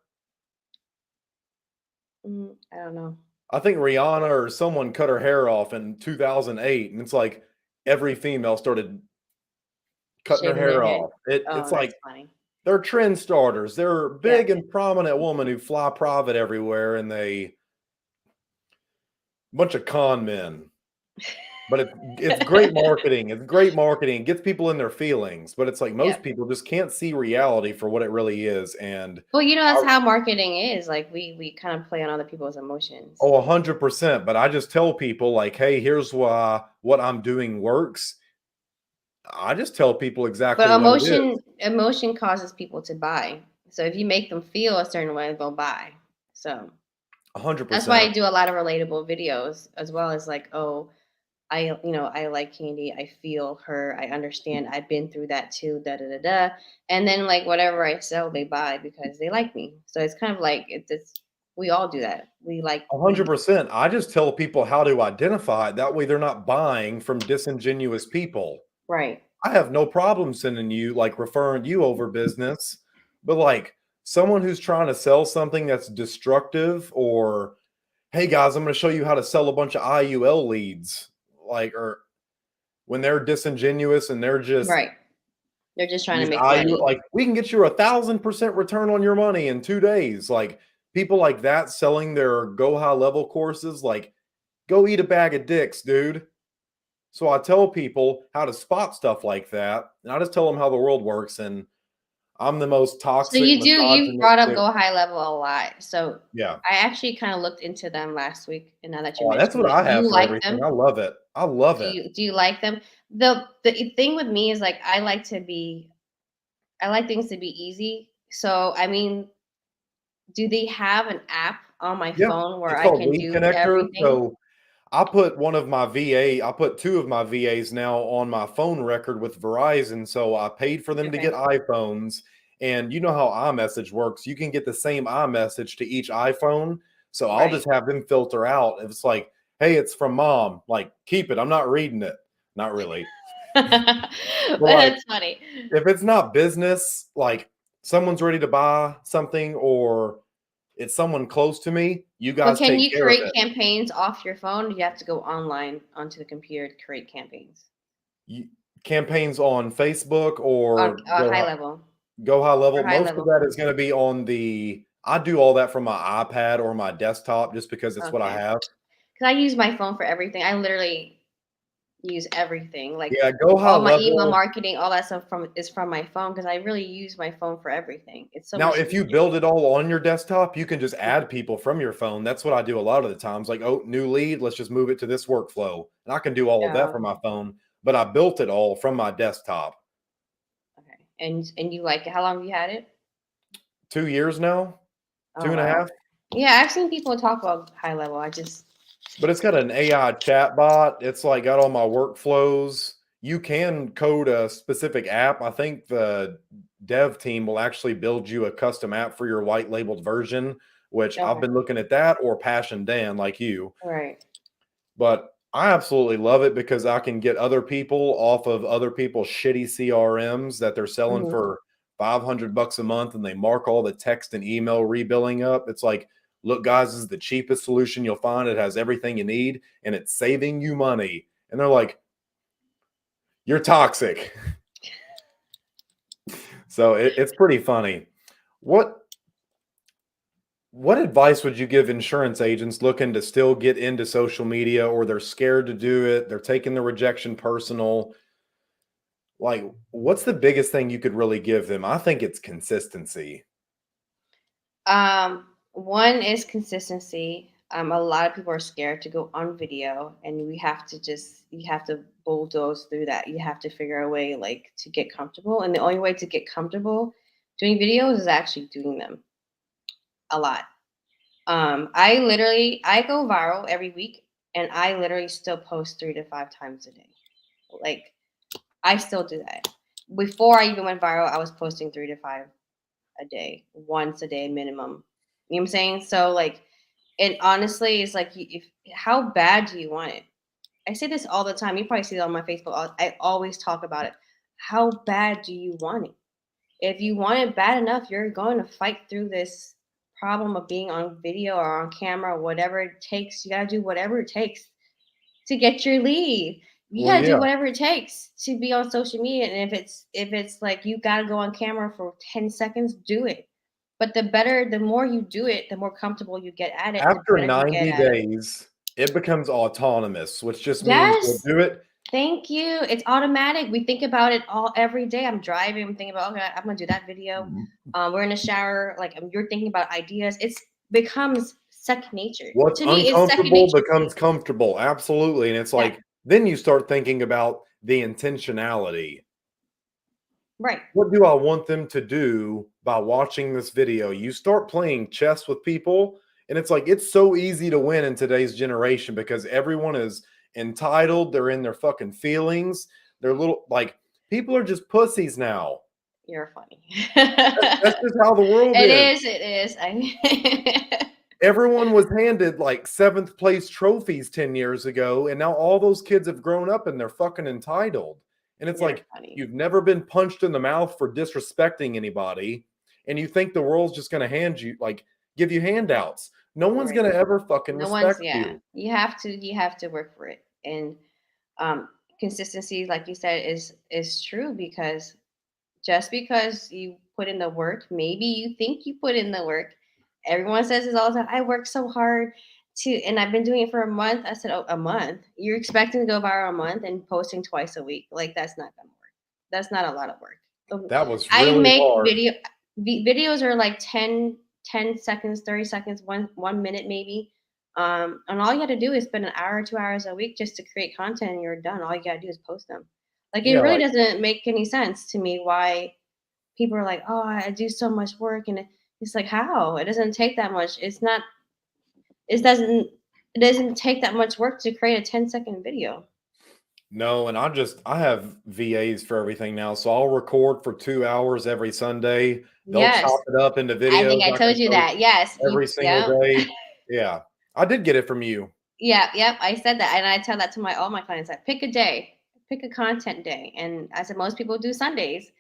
I don't know. I think Rihanna or someone cut her hair off in 2008, and it's like every female started cutting her Shaving their hair head. off. Oh, It's that's like funny. they're trend starters. They're Yeah. big and prominent women who fly private everywhere, and they bunch of con men. But it's great marketing. It's great marketing. It gets people in their feelings. But it's like Yeah. most people just can't see reality for what it really is. And Well, that's how marketing is. Like we kind of play on other people's emotions. oh, 100%. But I just tell people like, hey, here's why what I'm doing works. I just tell people exactly But what it is. emotion causes people to buy. So if you make them feel a certain way, they'll buy. So that's why 100%. I do a lot of relatable videos as well as like, oh, I like Kandy. I feel her. I understand. I've been through that too. Da da da da. And then like whatever I sell, they buy because they like me. So it's kind of like it's we all do that. We like we 100%. I just tell people how to identify it. That way they're not buying from disingenuous people. right. I have no problem sending you, like referring you over business, but like someone who's trying to sell something that's destructive or, hey guys, I'm going to show you how to sell a bunch of IUL leads, like, or when they're disingenuous and they're just Right. They're just trying to these make IU, money. like we can get you 1,000% return on your money in 2 days. Like people like that selling their go high level courses, like go eat a bag of dicks, dude. So I tell people how to spot stuff like that, and I just tell them how the world works. And I'm the most So toxic, you brought up misogynistic. Go High Level a lot. So Yeah. I actually kind of looked into them last week, and now that you're Oh, that's mentioning what it, I do you have for like everything. them? I love it. I love it. Do you like them? The thing with me is like I like things to be easy. So I mean, do they have an app on my Yeah. phone where It's I called can Lead do Connector. everything? So I put two of my VAs now on my phone record with Verizon. So I paid for them to Okay. get iPhones. And you know how iMessage works. You can get the same iMessage to each iPhone. So I'll Right. just have them filter out. If it's like, hey, it's from mom, like keep it. I'm not reading it. Not really. But like That's funny. if it's not business, like someone's ready to buy something or it's someone close to me, you But guys can take you care of create it. campaigns off your phone? Or do you have to go online onto the computer to create campaigns You, campaigns on Facebook on or a high level go high level. or high Most of level? that is going to be on the. I do all that from my iPad or my desktop just because it's what I Okay. have. Because I use my phone for everything. I literally use everything. Like Yeah, go high all my email level. marketing, all that stuff is from my phone because I really use my phone for everything. It's so Now, much if you easier. build it all on your desktop, you can just Mhm. add people from your phone. That's what I do a lot of the times. Like, oh, new lead, let's just move it to this workflow. And I can do all of that Oh, from my okay. phone, but I built it all from my desktop. Okay. And you like it? How long have you had it? 2 years now, two Oh and a wow. half. Okay. Yeah, I've seen people talk about high level. I just But it's got an AI chat bot. It's like got all my workflows. You can code a specific app. I think the dev team will actually build you a custom app for your white labeled version, which I've okay. been looking at that or Passion Dan like you. All right. But I absolutely love it because I can get other people off of other people's shitty CRMs that they're selling Mhm. for $500 a month and they mark all the text and email rebilling up. It's like, look, guys, this is the cheapest solution you'll find. It has everything you need and it's saving you money. And they're like, you're toxic. So it's pretty funny. What what advice would you give insurance agents looking to still get into social media or they're scared to do it? They're taking the rejection personal. Like, what's the biggest thing you could really give them? I think it's consistency. One is consistency. A lot of people are scared to go on video, and you have to bulldoze through that. You have to figure a way like to get comfortable, and the only way to get comfortable doing videos is actually doing them a lot. I go viral every week, and I literally still post 3 to 5 times a day. Like I still do that. Before I even went viral, I was posting 3 to 5 a day, once a day minimum. You know what I'm saying? So like, and honestly, it's like, if how bad do you want it? I say this all the time. You probably see it on my Facebook. I always talk about it. How bad do you want it? If you want it bad enough, you're going to fight through this problem of being on video or on camera or whatever it takes. You got to do whatever it takes to get your lead. You Well, got to do yeah. whatever it takes to be on social media. And if it's like you got to go on camera for 10 seconds, do it. But the more you do it, the more comfortable you get at it, and the After better you get 90 at it. days, it becomes autonomous, which just means you'll Yes. do it. Thank you. It's automatic. We think about it all every day. I'm driving. I'm thinking about, okay, I'm gonna do that video. We're in the shower. Like you're thinking about ideas. It's becomes second nature. What's To me, it's second uncomfortable nature to me. becomes comfortable. Absolutely. And it's Yeah. like, then you start thinking about the intentionality. Right. What do I want them to do by watching this video? You start playing chess with people, and it's like it's so easy to win in today's generation because everyone is entitled. They're in their fucking feelings. They're little like people are just pussies now. You're funny. That's just how the world It is. is. It is. Everyone was handed like seventh place trophies 10 years ago, and now all those kids have grown up and they're fucking entitled. And it's You're like funny. you've never been punched in the mouth for disrespecting anybody, and you think the world's just going to hand you like give you handouts. No one's Right. going to ever fucking No one's. respect Yeah. you. You have to work for it, and consistency, like you said, is true because just because you put in the work, maybe you think you put in the work. Everyone says this all the time. I work so hard and I've been doing it for a month. I said, oh, a month? You're expecting to go viral a month and posting twice a week? Like that's not gonna work. That's not a lot of work. That was I really make hard. videos are like 10 seconds, 30 seconds, 1 minute maybe. And all you got to do is spend an hour, 2 hours a week just to create content, and you're done. All you got to do is post them. Like it Yeah, really like doesn't make any sense to me why people are like, "Oh, I do so much work," and it's like, how? It doesn't take that much. It's not. It doesn't. It doesn't take that much work to create a 10-second video. no, and I have VAs for everything now. So I'll record for 2 hours every Sunday. They'll Yes, chop it up into I think videos I I can told you post that. Yes, every you. single Yeah. day. Yeah. I did get it from you. Yeah, yep. I said that, and I tell that to all my clients. I pick a day, pick a content day, and I said most people do Sundays.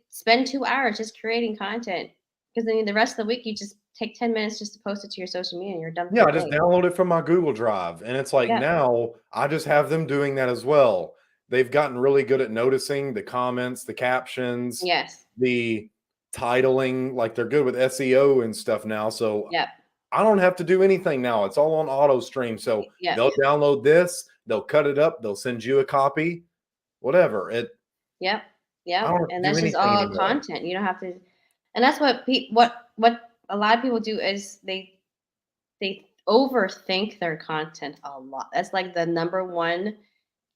Spend 2 hours just creating content, because then the rest of the week you just take 10 minutes just to post it to your social media, and you're done for Yeah, the I just day. download it from my Google Drive. And it's like Yeah. now I just have them doing that as well. They've gotten really good at noticing the comments, the captions, Yes. the titling. Like they're good with SEO and stuff now. So Yep. I don't have to do anything now. It's all on auto stream. So Yep. they'll download this, they'll cut it up, they'll send you a copy, whatever. Yep. I Yep. don't have to And do that's just anything all anymore. content. You don't have to. And that's what a lot of people do is they overthink their content a lot. That's like the number one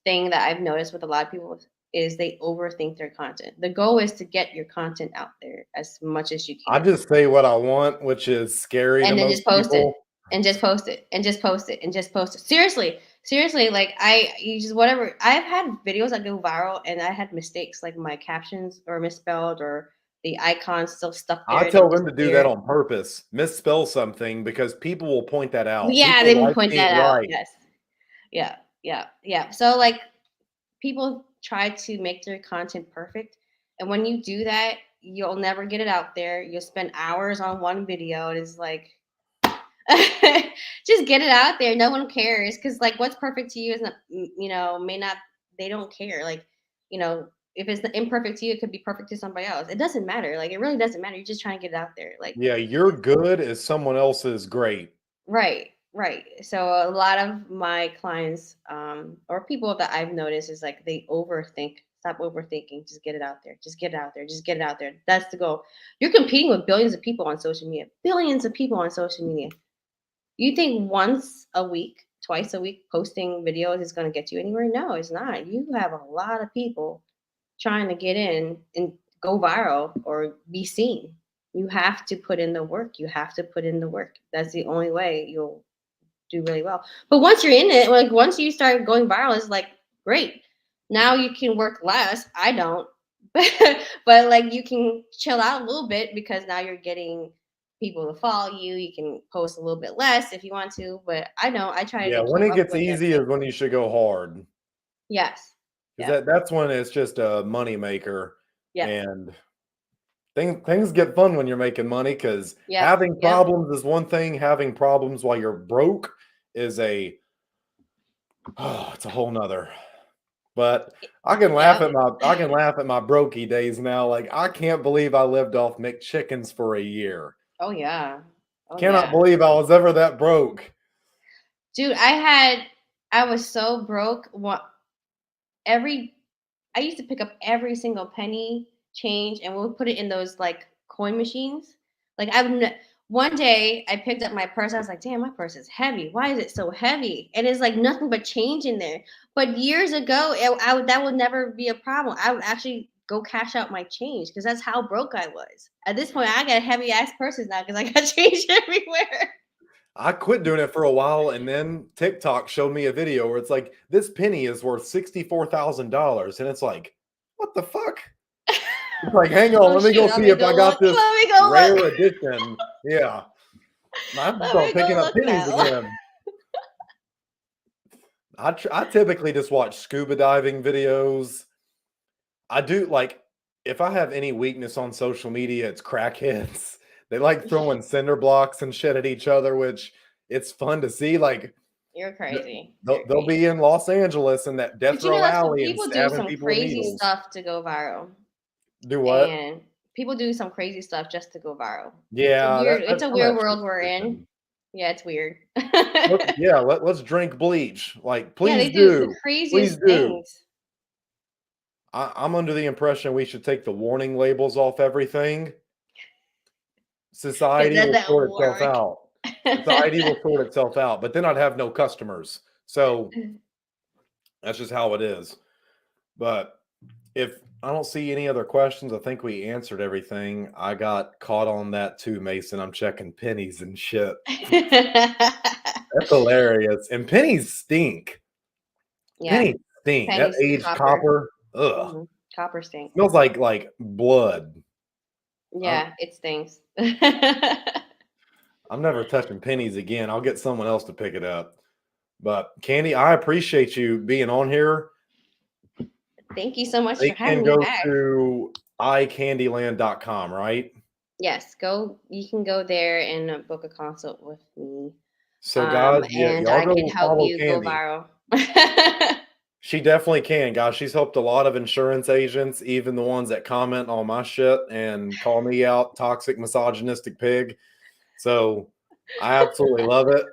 thing that I've noticed with a lot of people is they overthink their content. The goal is to get your content out there as much as you I can, just say what I want, which is scary to and then most just post it, people. and just post it, and just post it, and just post it. Seriously, like you just whatever. I've had videos that go viral, and I had mistakes, like my captions or misspelled, or the icons still stuck I there. They tell them to do that disappeared. on purpose, misspell something because people will point that out. Yeah, People they will like point being that out. right. Yes. Yeah. Yeah. Yeah. So like people try to make their content perfect, and when you do that, you'll never get it out there. You'll spend hours on one video. It is like just get it out there. No one cares because like what's perfect to you is not, may not. They don't care. Like, if it's imperfect to you, it could be perfect to somebody else. It doesn't matter. Like it really doesn't matter. You're just trying to get it out there. Like Yeah, you're good as someone else's great. right, Right. So a lot of my clients, or people that I've noticed is like they overthink. Stop overthinking. Just get it out there. Just get it out there. Just get it out there. That's the goal. You're competing with billions of people on social media. Billions of people on social media. You think once a week, twice a week, posting videos is going to get you anywhere? No, it's not. You have a lot of people trying to get in and go viral or be seen. You have to put in the work. You have to put in the work. That's the only way you'll do really well. But once you're in it, like once you start going viral, it's like great. Now you can work less. I don't, but like you can chill out a little bit because now you're getting people to follow you. You can post a little bit less if you want to, but I don't. I try Yeah, to when keep it up gets with easy everything. is when you should go hard. Yes. Because Yeah. that's when it's just a money maker. Yep. And things get fun when you're making money because Yep. having Yep. problems is one thing. Having problems while you're broke is it's a whole nother. But I can laugh Yep. at my brokey days now. Like I can't believe I lived off McChickens for a year. Oh yeah. Oh Cannot yeah. believe I was ever that broke. Dude, I was so broke. What every I used to pick up every single penny change and we'll put it in those like coin machines. Like one day I picked up my purse. I was like, damn, my purse is heavy. Why is it so heavy? And it's like nothing but change in there. But years ago, that would never be a problem. I would actually go cash out my change because that's how broke I was. At this point, I got heavy ass purses now because I got change everywhere. I quit doing it for a while, and then TikTok showed me a video where it's like, this penny is worth $64,000. And it's like, what the fuck? It's like, hang on, Oh let me shoot, go let see me if I go got look. this Let me go rare look. edition. Yeah. I have to Let me start picking go up look pennies now. again. I typically just watch scuba diving videos. I do like if I have any weakness on social media, it's crackheads. They like throwing cinder blocks and shit at each other, which it's fun to see. Like You're crazy. You're they'll be crazy. in Los Angeles in that death But you know, row that's what alley and people do stabbing some people with crazy needles. stuff to go viral. Do what? And people do some crazy stuff just to go viral. Yeah, It's a some of weird that world shit's we're in. stupid. Yeah, it's weird. Let's drink bleach. Like, Yeah, they do the please craziest do. things. I'm under the impression we should take the warning labels off everything. Because Society that will that sort itself work. out. Society will sort itself out, but then I'd have no customers. So that's just how it is. But if I don't see any other questions, I think we answered everything. I got caught on that too, Mason. I'm checking pennies and shit. That's hilarious. And pennies stink. Yeah, Pennies stink. That pennies, aged copper. copper, ugh, Copper stinks. smells like blood. Yeah, it stinks. I'm never touching pennies again. I'll get someone else to pick it up. But Candy, I appreciate you being on here. Thank you so much They for can having me go back. to iCandyland.com, right? Yes, you can go there and book a consult with me. So, guys, yeah, And y'all I can go help follow you go Candy. viral. She definitely can, guys. She's helped a lot of insurance agents, even the ones that comment on my shit and call me out, toxic, misogynistic pig. So, I absolutely love it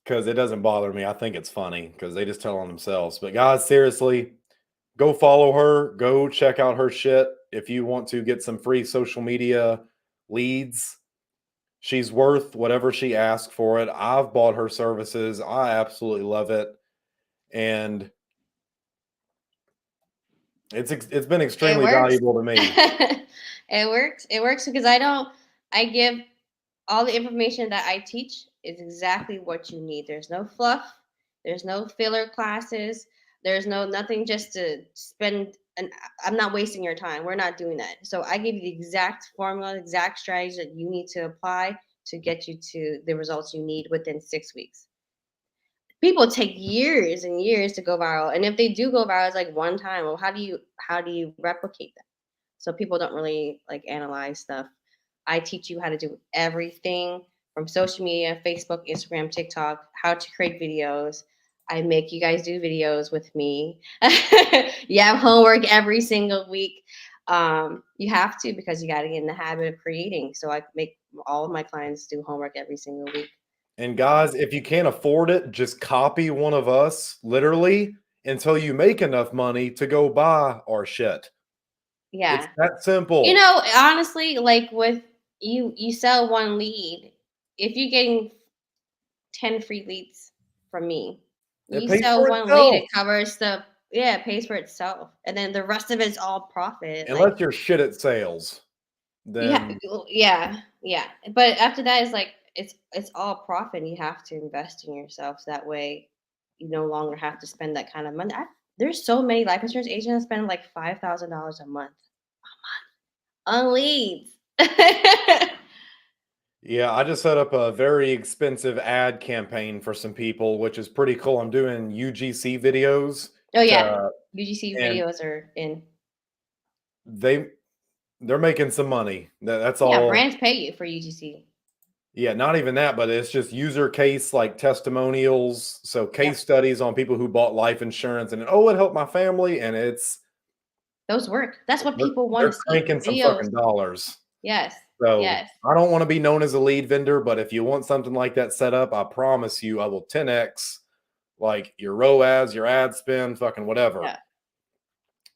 because it doesn't bother me. I think it's funny because they just tell on themselves. But, guys, seriously, go follow her. Go check out her shit if you want to get some free social media leads. She's worth whatever she asks for it. I've bought her services. I absolutely love it. And it's been It extremely works. valuable to me. It works. It works because I give all the information that I teach is exactly what you need. There's no fluff. There's no filler classes. There's nothing just to spend. And I'm not wasting your time. We're not doing that. So I give you the exact formula, exact strategy that you need to apply to get you to the results you need within 6 weeks. People take years and years to go viral, and if they do go viral, it's like one time. Well, how do you replicate that? So people don't really like analyze stuff. I teach you how to do everything from social media, Facebook, Instagram, TikTok, how to create videos. I make you guys do videos with me. You have homework every single week. You have to because you got to get in the habit of creating. So I make all of my clients do homework every single week. And guys, if you can't afford it, just copy one of us literally until you make enough money to go buy our shit. Yeah. It's that simple. You know, honestly, like with you sell one lead. If you're getting 10 free leads from me, It you pays sell for one lead, itself. it covers it pays for itself. And then the rest of it's all profit. Like Unless you're shit at sales, then yeah. But after that is like it's all profit and you have to invest in yourself so that way you no longer have to spend that kind of money. There's so many life insurance agents that spend like $5,000 a month on leads. yeah, I just set up a very expensive ad campaign for some people, which is pretty cool. I'm doing UGC videos. Oh yeah, to- UGC and videos are in. they're making some money. That's Yeah, all. brands pay you for UGC. Yeah, not even that, but it's just user case like testimonials. So case studies on people who bought life insurance and oh, it helped my family. And Those work. That's what people want they're to see. cranking some Videos. fucking dollars. Yes. So Yes. I don't want to be known as a lead vendor, but if you want something like that set up, I promise you I will 10x like your ROAS, your ad spend, fucking whatever. Yeah.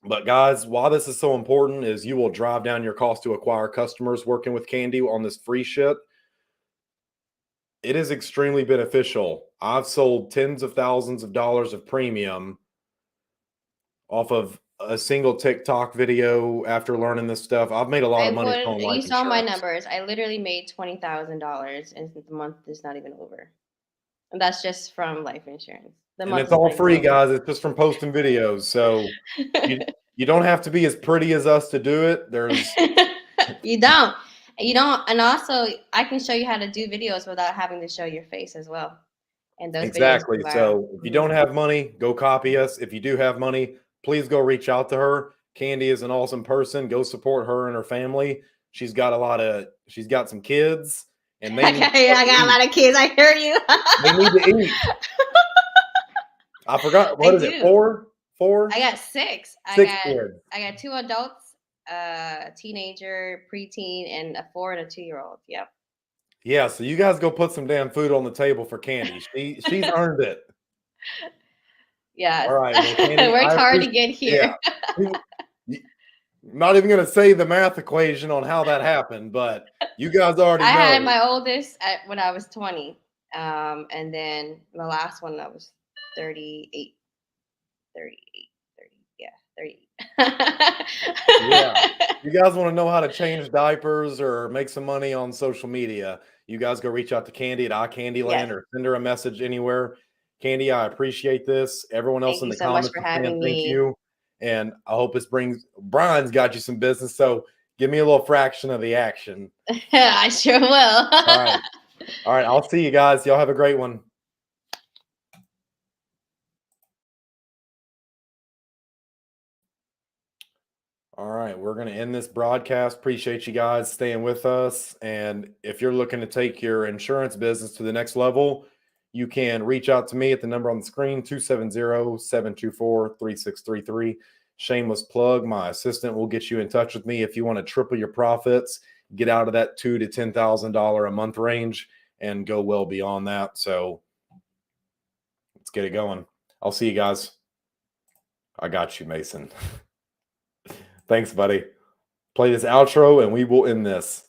But guys, why this is so important is you will drive down your cost to acquire customers working with Kandy on this free shit. It is extremely beneficial. I've sold tens of thousands of dollars of premium off of a single TikTok video after learning this stuff. I've made a lot of money selling life You saw my insurance. numbers. I literally made $20,000 and the month is not even over. And that's just from life insurance. The And month it's is all not even free, over. guys. It's just from posting videos. So you don't have to be as pretty as us to do it. There's You don't. And also I can show you how to do videos without having to show your face as well. And those exactly. videos go viral. So if you don't have money, go copy us. If you do have money, please go reach out to her. Kandy is an awesome person. Go support her and her family. She's got some kids and they need I got a lot of kids. I heard you. they need to eat. I forgot. What is it? Four? I got six. Six kids. I got 2 adults, a teenager, preteen, and a 4 and a 2-year-old. Yep. Yeah, so you guys go put some damn food on the table for Kandy. She's earned it. Yes. All right. Well, Kandy, worked hard to get here. Yeah. I'm not even going to say the math equation on how that happened, but you guys already know. I had my oldest when I was 20. And then my last one I was 38. 38. Yeah. You guys want to know how to change diapers or make some money on social media, you guys go reach out to Kandy at iCandyland or send her a message anywhere. Kandy, I appreciate this. Everyone else in the comments, so much for having me. Thank you. And I hope Brian's got you some business. So give me a little fraction of the action. I sure will. All right. I'll see you guys. Y'all have a great one. All right, we're going to end this broadcast. Appreciate you guys staying with us. And if you're looking to take your insurance business to the next level, you can reach out to me at the number on the screen, 270-724-3633. Shameless plug. My assistant will get you in touch with me if you want to triple your profits, get out of that $2,000 to $10,000 a month range and go well beyond that. So let's get it going. I'll see you guys. I got you, Mason. Thanks, buddy. Play this outro and we will end this.